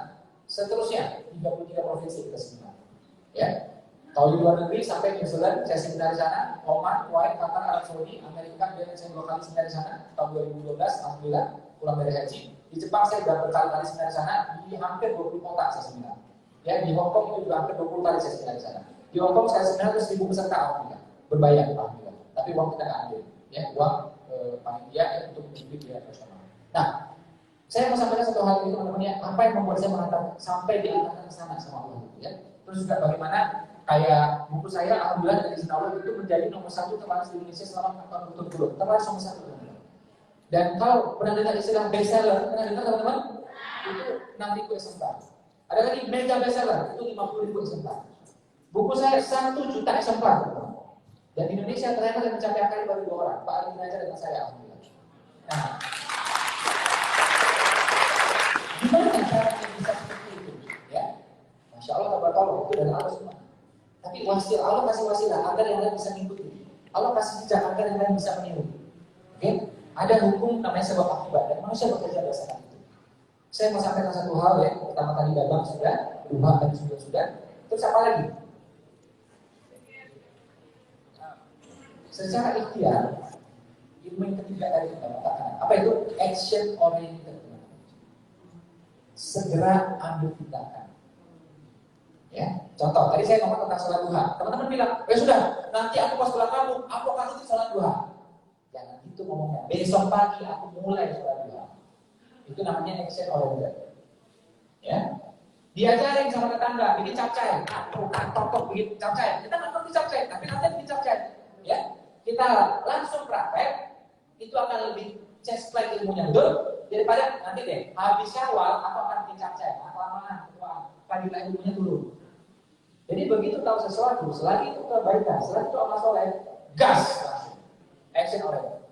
Seterusnya 33 provinsi kita seminar. Ya. Kalau di luar negeri sampai New Zealand, saya seminar di sana, Oman, Kuwait, Qatar, Arab Saudi, Amerika, dan saya 2 kali seminar di sana tahun 2012 alhamdulillah. Pulang dari haji. Di Jepang saya sudah berkali-kali seminar di sana, di hampir 20 kota saya seminar. Ya, di Hong Kong itu juga hampir 20 kali saya seminar di sana. Di Hong Kong saya seminar ke 1.000 peserta alhamdulillah. Berbayar alhamdulillah. Tapi uang kita nggak ambil. Ya, uang panitia untuk mendidik ya personal. Nah, saya mau sampaikan satu hal ini teman-teman ya, apa yang membuat saya mengatakan sampai diantarkan ke sana sama Allah ya. Terus juga bagaimana kayak buku saya alhamdulillah dari izin Allah itu menjadi nomor 1 terlaris di Indonesia selama tahun berturut-turut. Terlaris nomor 1 teman-teman. Dan kalau pernah dengar istilah bestseller, pernah dengar teman-teman? Itu 6.000 eksemplar. Ada lagi mega bestseller, itu 50.000 eksemplar. Buku saya 1 juta eksemplar. Teman-teman. Dan di Indonesia ternyata yang mencapai angka baru 2 orang, Pak Ali Ginanjar dan saya alhamdulillah. Nah, gimana caranya bisa seperti itu? Ya, Masya Allah, tabarakallah, itu dari Allah semua. Tapi Allah kasih wasilah agar yang lain bisa mengikuti. Allah kasih jejak agar yang lain bisa meniru. Oke? Ada hukum namanya sebab akibat dan manusia bekerja berdasarkan itu. Saya mau sampaikan satu hal ya. Pertama kali dagang sudah, berubah tadi sudah. Terus apa lagi? Secara ikhtiar, ilmu yang ketiga tadi kita katakan. Apa itu? Action oriented. Segera ambil tindakan. Ya, contoh, tadi saya ngomong tentang sholat duha. Teman-teman bilang, sudah, nanti aku pas pulang kampung, aku akan rutin sholat duha. Jangan gitu ngomongnya. Besok pagi aku mulai sholat duha. Itu namanya action oriented. Ya, diajarin sama tetangga, bikin capcay, totok bikin capcay. Kita nggak ngerti capcay, tapi nanti bikin capcay. Ya, kita langsung praktek, itu akan lebih cesplay ilmunya betul. Daripada nanti deh, habis syawal aku akan bikin capcay. Lama-lama, padilah ilmunya dulu. Jadi begitu tahu sesuatu, selagi itu kebaikan, selagi itu amal soleh, gas langsung. Action oriented.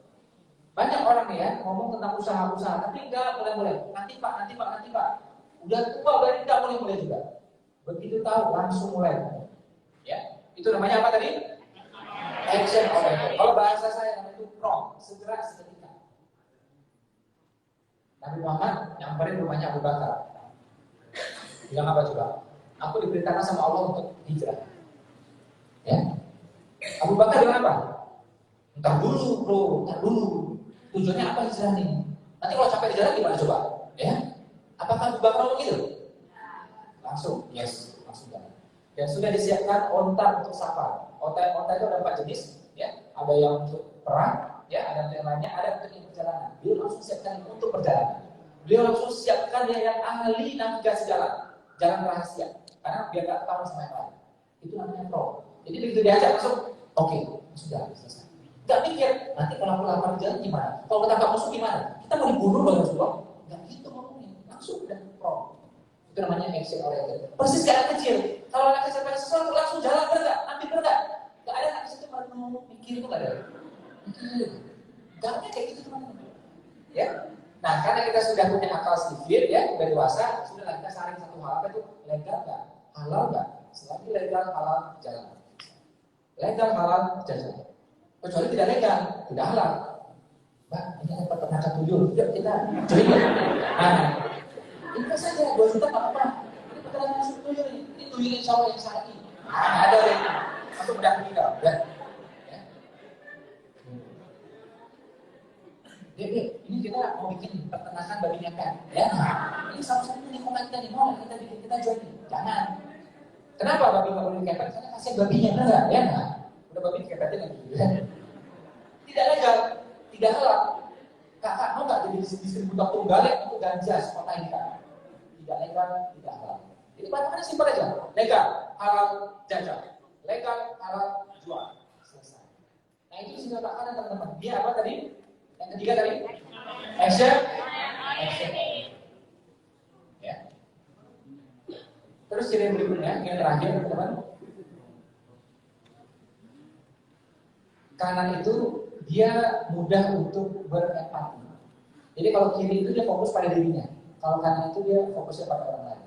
Banyak orang nih ya ngomong tentang usaha-usaha, tapi enggak mulai-mulai. Nanti pak. Udah tua berarti enggak mulai-mulai juga. Begitu tahu langsung mulai. Ya, itu namanya apa tadi? Action oriented. Kalau bahasa saya namanya itu prompt, segera seketika. Nabi Muhammad nyamperin rumahnya Abu Bakar. Bilang apa coba? Aku diperintahkan sama Allah untuk hijrah. Ya. Abu Bakar bilang apa? Entar dulu bro, entar dulu. Tujuannya apa hijrah nih? Nanti kalau capek hijrah gimana coba? Ya. Apakah Abu Bakar begitu? Langsung, yes, langsung jalan. Dan sudah disiapkan onta untuk safar. Onta itu ada 4 jenis, ya. Ada yang untuk perang, ya, ada yang lainnya, ada untuk perjalanan. Beliau langsung siapkan untuk perjalanan. Beliau langsung siapkan yang ahli navigasi jalan rahasia. Karena biar gak ketahuan sama yang lain. Itu namanya pro. Jadi begitu diajak langsung, oke, sudah selesai. Gak mikir, nanti kalau aku lapar jalan gimana? Kalau ketangkap musuh gimana? Kita mau dibunuh loh Rasulullah. Gak gitu ngomongnya, langsung udah pro. Itu namanya action oriented. Persis kayak anak kecil. Kalau anak kecil pengen sesuatu langsung jalan bergerak, ambil bergerak. Gak ada anak kecil itu mau mikir itu gak ada. Gak ada kayak gitu teman-teman. Ya. Nah karena kita sudah punya akal sedikit ya, udah dewasa, sudah kita saring satu hal apa itu legal nggak, halal nggak. Selagi legal halal jalan. Legal halal jalan. Kecuali tidak legal, tidak halal. Mbak, ini ada peternakan tuyul, yuk kita join ya. Nah, ini saja 2 juta nggak apa-apa. Ini peternakan tuyul ini tuyul insya Allah yang syar'i. Nah, ada lagi. Untuk udah meninggal, ya. Jadi ini kita mau bikin peternakan babi ngepet, ya. Nah, ini salah satu lingkungan kita nih, mau kita bikin kita join nih. Jangan. Kenapa babi nggak boleh ngepet? Karena kasihan babinya, benar nggak? Ya, nah. Udah babi ngepetnya lagi. Tidak legal, tidak halal. Kakak mau nggak jadi distributor tunggalek untuk ganja kota ini kak? Tidak legal, tidak halal. Jadi patokannya simpel aja. Legal, halal, jajan. Legal, halal, jual. Selesai. Nah itu sudah makanan teman-teman. Dia apa tadi? Yang ketiga tadi? Action. Ya. Terus ciri berikutnya, yang terakhir teman-teman. Kanan itu dia mudah untuk berempati. Jadi kalau kiri itu dia fokus pada dirinya. Kalau kanan itu dia fokusnya pada orang lain.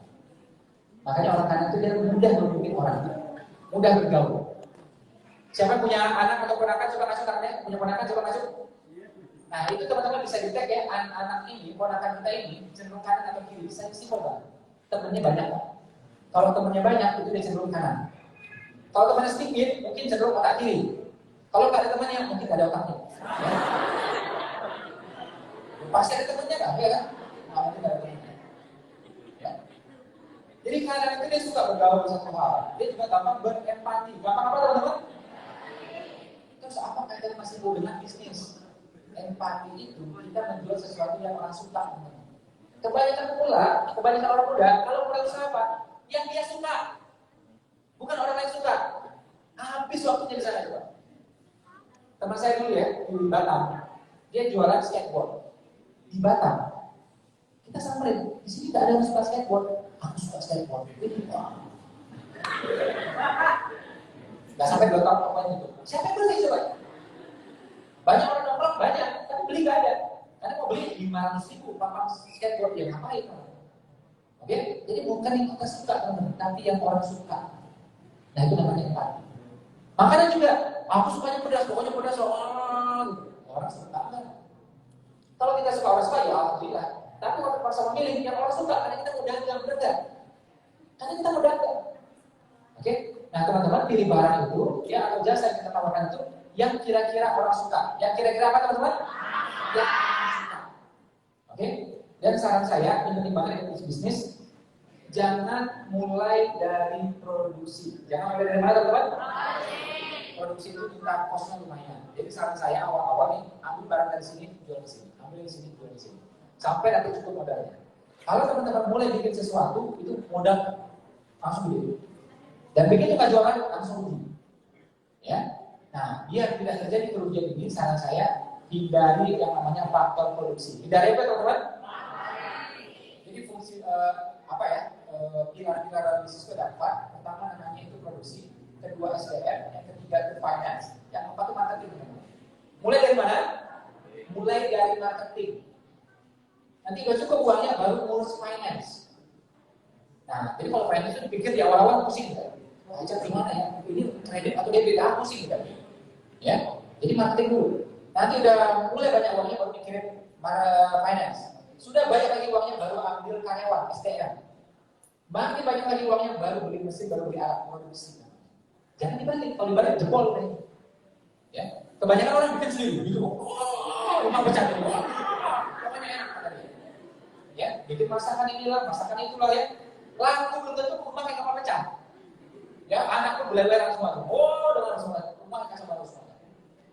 Makanya orang kanan itu dia mudah memimpin orang, mudah bergaul. Siapa punya anak atau ponakan coba masuk tangannya? Punya ponakan coba masuk. Nah itu teman-teman bisa di tag ya, anak ini, ponakan kita ini cenderung kanan atau kiri. Bisa simpel kan? Temennya banyak kan? Kalau temennya banyak itu dia cenderung kanan. Kalau temannya sedikit mungkin cenderung otak kiri. Kalau nggak ada temannya mungkin nggak ada otaknya. Ya. Pasti ada temannya kan? Ya kan? Nah, mungkin ada temannya. Ya. Jadi kanan itu dia suka bergaul satu hal. Dia juga gampang berempati. Gampang apa teman-teman? Terus apa kaitan masih mau dengan bisnis? Empati itu kita menjual sesuatu yang orang suka. Kebanyakan orang muda, kalau mulai usaha apa? Yang dia suka, bukan orang lain suka. Habis waktunya di sana juga. Teman saya dulu ya di Batam, dia jualan skateboard di Batam. Kita samperin, di sini tidak ada yang suka skateboard. Aku suka skateboard. Ini wah. Gak sampai 2 tahun apa itu. Siapa yang beli coba? Banyak orang nongkrong banyak, tapi beli gak ada. Karena mau beli 500.000 papan skateboard yang ngapain? Oke, jadi bukan yang kita suka teman-teman, tapi yang orang suka. Nah itu namanya empati. Makanya juga, aku sukanya pedas, pokoknya pedas orang suka kan? Kalau kita suka orang suka ya alhamdulillah. Tapi kalau terpaksa memilih yang orang suka, karena kita mudah dagang berdagang. Karena kita mudah dagang. Oke, nah teman-teman pilih barang itu, ya atau jasa yang kita tawarkan itu yang kira-kira orang suka. Yang kira-kira apa teman-teman? Yang orang suka. Oke, dan saran saya penting banget untuk bisnis, jangan mulai dari produksi. Jangan mulai dari mana teman-teman? Produksi itu kita kosnya lumayan. Jadi saran saya awal-awal nih, ambil barang dari sini, jual di sini, ambil di sini, jual di sini, sampai nanti cukup modalnya. Kalau teman-teman mulai bikin sesuatu, itu modal langsung gede. Dan begitu nggak jualan, langsung rugi. Ya, nah biar tidak terjadi kerugian ini, saran saya hindari yang namanya faktor produksi. Hindari apa teman-teman? Jadi fungsi pilar-pilar dalam bisnis itu ada 4. Pertama namanya itu produksi, kedua SDM, yang ketiga itu finance, yang keempat itu marketing. Mulai dari mana? Mulai dari marketing. Nanti udah cukup uangnya baru ngurus finance. Nah, jadi kalau finance itu dipikir di awal-awal pusing kan? Aja gimana ya? Ini kredit atau debit pusing kan? Ya, jadi marketing dulu. Nanti udah mulai banyak uangnya baru mikirin finance. Sudah banyak lagi uangnya baru ambil karyawan SDM. Makin banyak lagi uangnya baru beli mesin, baru beli alat produksi. Jangan dibalik, kalau dibalik jebol deh. Ya, kebanyakan orang bikin sendiri, gitu. Rumah pecah gitu. Pokoknya enak kata dia. Ya, bikin masakan inilah, masakan itulah ya. Laku belum tentu rumah kayak kapal pecah. Ya, anak pun beleleran semua tuh. Dengan semua rumah kasih baru semua.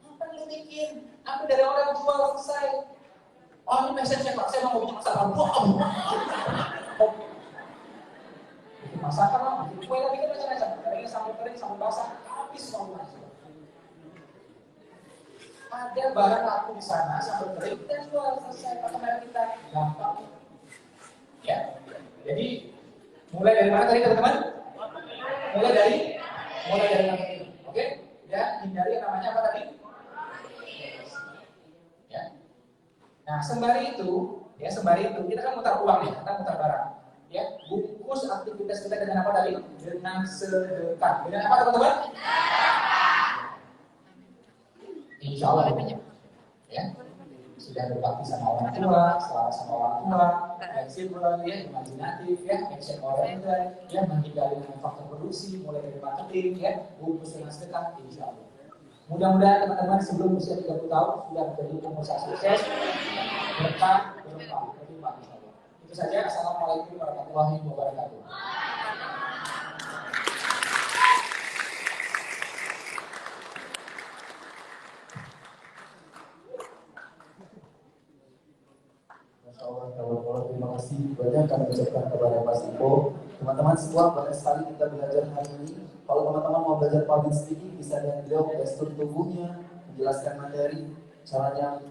Apa yang bikin? Aku dari orang jual selesai. Oh ini message saya Pak, saya mau bikin masakan. Bikin masakan lah, bikin kue lah, bikin macam-macam. Dari sambal kering, sambal basah, habis semua. Ada barang laku di sana, sambal kering, kita jual selesai. Pakai merek kita gampang. Ya, jadi Mulai dari mana tadi teman-teman? Mulai dari marketing. Oke? Ya, hindari yang namanya apa tadi? Ya. Nah, sembari itu kita kan mutar uang ya, kita mutar barang. Ya, bungkus aktivitas kita dengan apa tadi? Dengan sedekah. Dengan apa teman-teman? Insya Allah. Ya, sudah berbakti sama orang tua, sama orang tua, fleksibel, ya, imajinatif, ya, action oriented, ya, menghindari dengan faktor produksi, mulai dari marketing, ya, bungkus dengan sedekah, insya Allah. Mudah-mudahan teman-teman sebelum usia 30 tahun sudah menjadi pengusaha sukses, berkah, insya Allah. Itu saja. Assalamualaikum warahmatullahi wabarakatuh. Masya Allah, terima kasih banyak kami ucapkan kepada Mas Ipo. Teman-teman semua, banyak sekali kita belajar hari ini. Kalau teman-teman mau belajar public speaking, bisa lihat beliau gestur tubuhnya, menjelaskan materi, caranya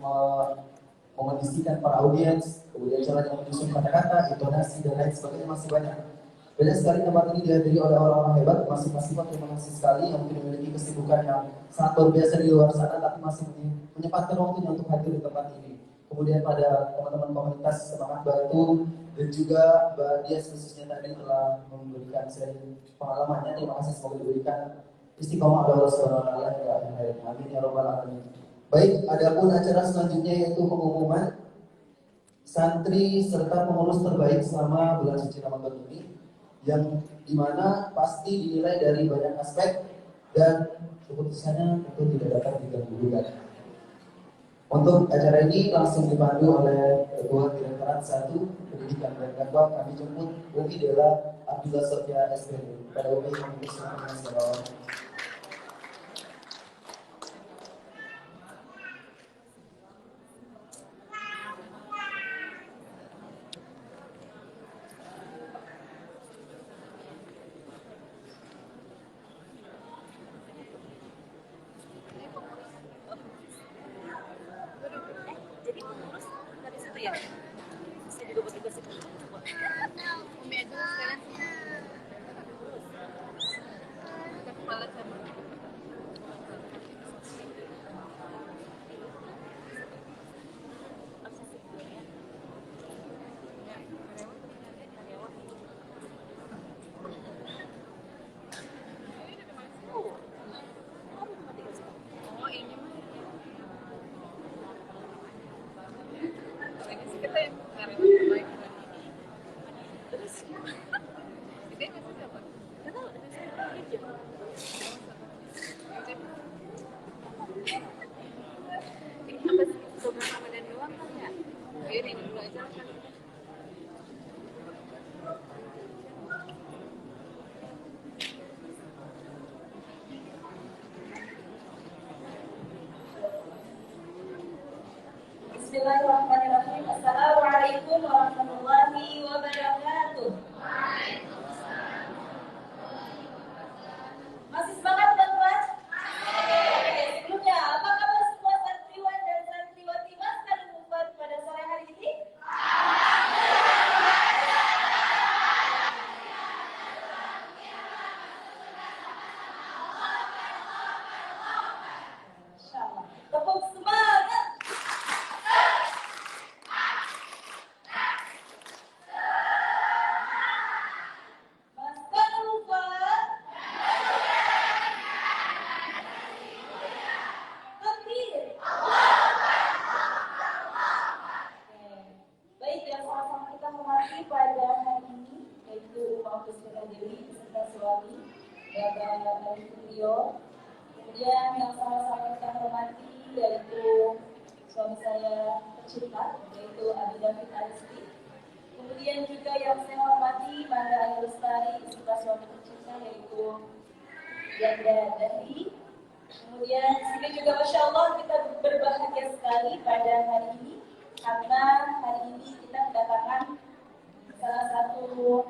mengondisikan para audiens, kemudian caranya menyusun kata-kata, intonasi, dan lain sebagainya masih banyak. Banyak sekali tempat ini dihadiri oleh orang-orang hebat, masing-masing terima kasih sekali yang mungkin memiliki kesibukan yang sangat luar biasa di luar sana, tapi masih menyempatkan waktunya untuk hadir di tempat ini. Kemudian pada teman-teman komunitas Semangat Batu dan juga Mbak Dias khususnya tadi telah memberikan sharing pengalamannya. Terima kasih, semoga diberikan istiqomah oleh Allah Subhanahu wa taala hingga akhir hayat. Amin ya rabbal alamin. Baik, adapun acara selanjutnya yaitu pengumuman santri serta pengurus terbaik selama bulan suci Ramadan ini, yang dimana pasti dinilai dari banyak aspek dan keputusannya tentu tidak dapat diganggu-gugat. Untuk acara ini langsung dipandu oleh Ketua Direktorat 1 Pendidikan dan Dakwah. Kami jemput Umi Dela Abdullah Sofia SPD. Pada Umi kami persilakan dengan Bismillahirrahmanirrahim. Assalamualaikum warahmatullahi wabarakatuh. Masih semangat teman-teman? Oke, sebelumnya apa kabar semua santriwan dan santriwati Maskad Unpad pada sore hari ini? Insyaallah. Tepuk semangat. Maskad Unpad. Takbir. Baik, yang sama-sama kita hormati pada hari ini yaitu Ummah Pusaka Dewi beserta suami Bapak Ari Putrio. Kemudian yang sama-sama kita hormati yaitu suami saya tercinta yaitu Abi David Aristi. Kemudian juga yang saya hormati Manda Ayu Lestari beserta suami tercinta yaitu Yanda Dahri. Kemudian di sini juga Masya Allah kita berbahagia sekali pada hari ini karena hari ini kita kedatangan salah satu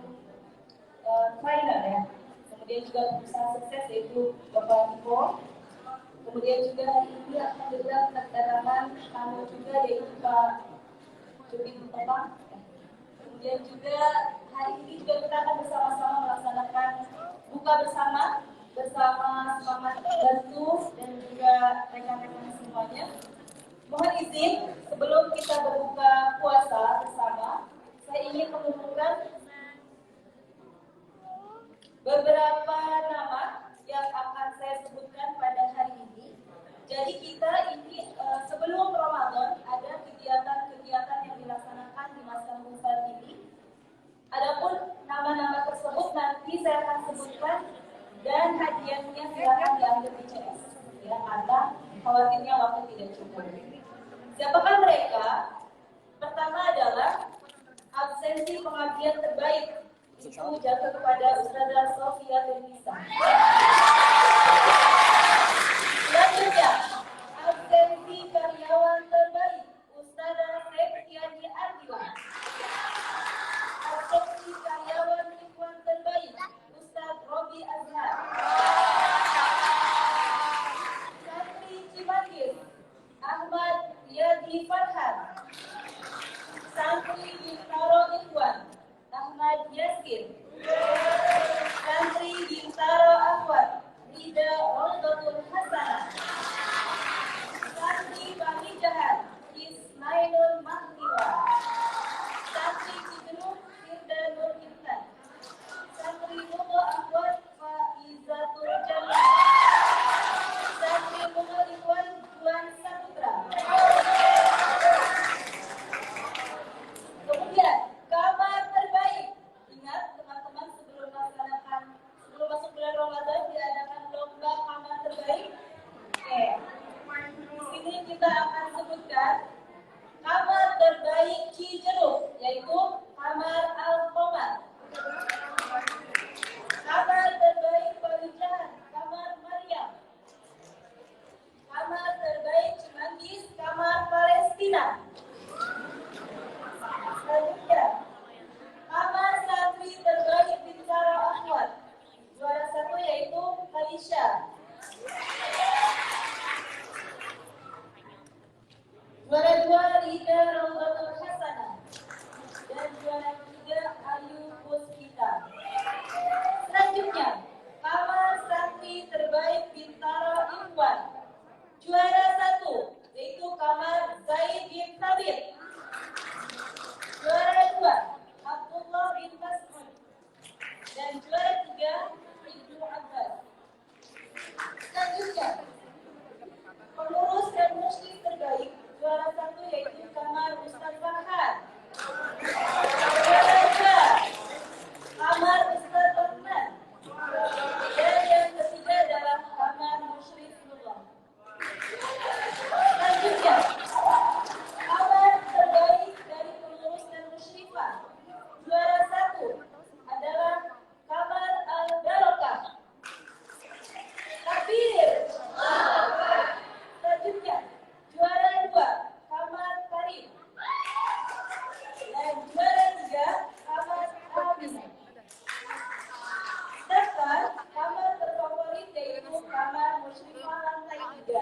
trainer ya. Kemudian juga pengusaha sukses yaitu Bapak Ipo. Kemudian juga hari ini alhamdulillah kita kedatangan tamu juga yaitu Pak Jupin Topang. Kemudian juga hari ini juga kita akan bersama-sama melaksanakan buka bersama semangat bantu dan juga rekan-rekan semuanya. Mohon izin sebelum kita berbuka puasa bersama, saya ingin mengumpulkan beberapa nama yang akan saya sebutkan pada hari ini. Jadi kita ini sebelum Ramadan ada kegiatan-kegiatan yang dilaksanakan di masa Ramadan ini. Adapun nama-nama tersebut nanti saya akan sebutkan dan hadiahnya silakan diambil di CS. Ya, karena khawatirnya waktu tidak cukup. Siapakah mereka? Pertama adalah absensi pengabdian terbaik. Itu jatuh kepada Ustazah Sofia Denisa. Selanjutnya, absensi karyawan terbaik Ustazah Septiani Ardila. Absensi karyawan lingkungan terbaik Ustaz Robi Azhar. Santri Cimanggis Ahmad Yadi Farhan. Santri Bintaro Ikhwan Ahmad Yasin. Santri Bintaro Ahwat Rida Rondotul Hasanah. Santri Pamijahan Ismailul Mahdiwa. Santri Cijeduk Firda Nur Intan. Santri Mugo Ahwat Faizatul Jamil. Santri Mugo Ikhwan Juan Saputra. Kemudian kamar terbaik. Ingat teman-teman sebelum masuk bulan Ramadan diadakan lomba kamar terbaik. Oke. Di sini kita akan sebutkan kamar terbaik Cijeruk, yaitu kamar Al-Qomar. Kamar terbaik Palijahan, kamar Maryam. Kamar terbaik Cimanggis, kamar Palestina. Selanjutnya, kamar santri terbaik Bintaro Ahmad. Juara 1 yaitu Kalisha. Juara 2 Rida Rondotul Hasanah. Dan juara 3 Ayu Puspita. Selanjutnya, kamar santri terbaik Bintaro Ikhwan. Juara 1 yaitu kamar Zaid bin Thabit. Juara 2 Abdullah bin Mas'ud. Dan juara 3 Ibnu Abbas. Selanjutnya, pengurus dan muslim terbaik. Juara 1 yaitu kamar Ustaz Farhan. Juara 2 kamar Ustaz Rahman. Dan yang ketiga adalah kamar Musyrik Nullah. Selanjutnya, kamar terbaik dari pengurus dan musyrifah. Juara 1 adalah kamar Al-Barokah. Takbir. Selanjutnya, juara 2 kamar Karim. Dan juara 3 kamar Amin. Sedangkan kamar terfavorit yaitu kamar musyrifah lantai 3.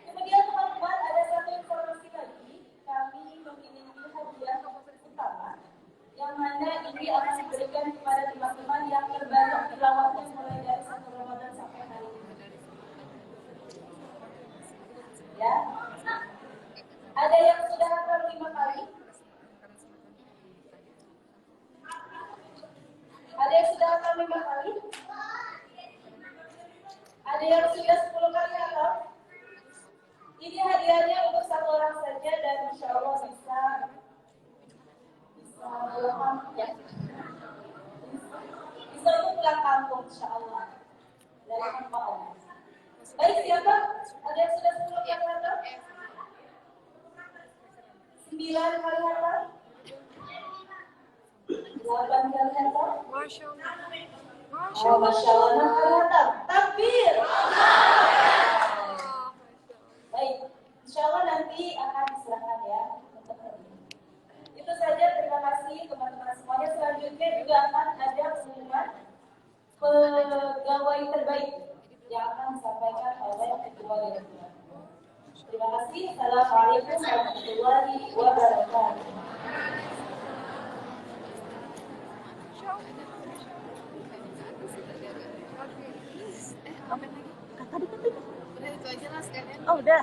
Kemudian teman-teman ada satu informasi lagi, kami memiliki hadiah utama yang mana ini akan diberikan kepada teman-teman yang terbanyak tilawahnya mulai dari 1 Ramadan sampai hari ini. Ya, ada yang sudah hafal 5 kali? Ada yang sudah hafal 5 kali? Ada yang sudah 10 kali hafal? Ini hadiahnya untuk 1 orang saja dan insya Allah bisa pulang ya. Bisa untuk pulang kampung insya Allah dari manfaat. Baik, siapa? Ada yang sudah 10 kali hafal? 9 kali hafal? 8 kali hafal? Masya Allah. Oh, Masya Allah, 6 kali hafal. Takbir! Baik, insya Allah nanti akan diserahkan ya untuk hari ini. Itu saja, terima kasih teman-teman semuanya. Selanjutnya juga akan ada pengumuman pegawai terbaik yang akan disampaikan oleh ketua direktur. kasih. Assalamualaikum warahmatullahi wabarakatuh. Udah itu aja lah sekalian. Oh udah.